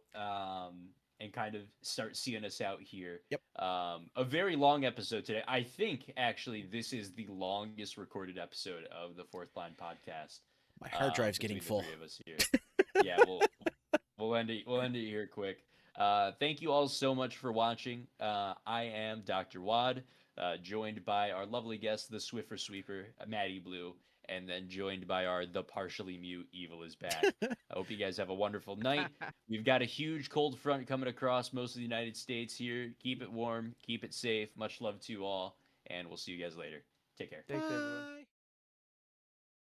and kind of start seeing us out here. yep, A very long episode today. I think actually this is the longest recorded episode of the Fourth Line podcast my hard drive's getting between the full. three of us here. Yeah, we'll end it here quick. Thank you all so much for watching. I am Dr. Wad, joined by our lovely guest, the Swiffer Sweeper, Maddie Blue, and then joined by our the partially mute Evil is back. I hope you guys have a wonderful night. We've got a huge cold front coming across most of the United States here. Keep it warm, keep it safe. Much love to you all, and we'll see you guys later. Take care. thanks everyone. Bye.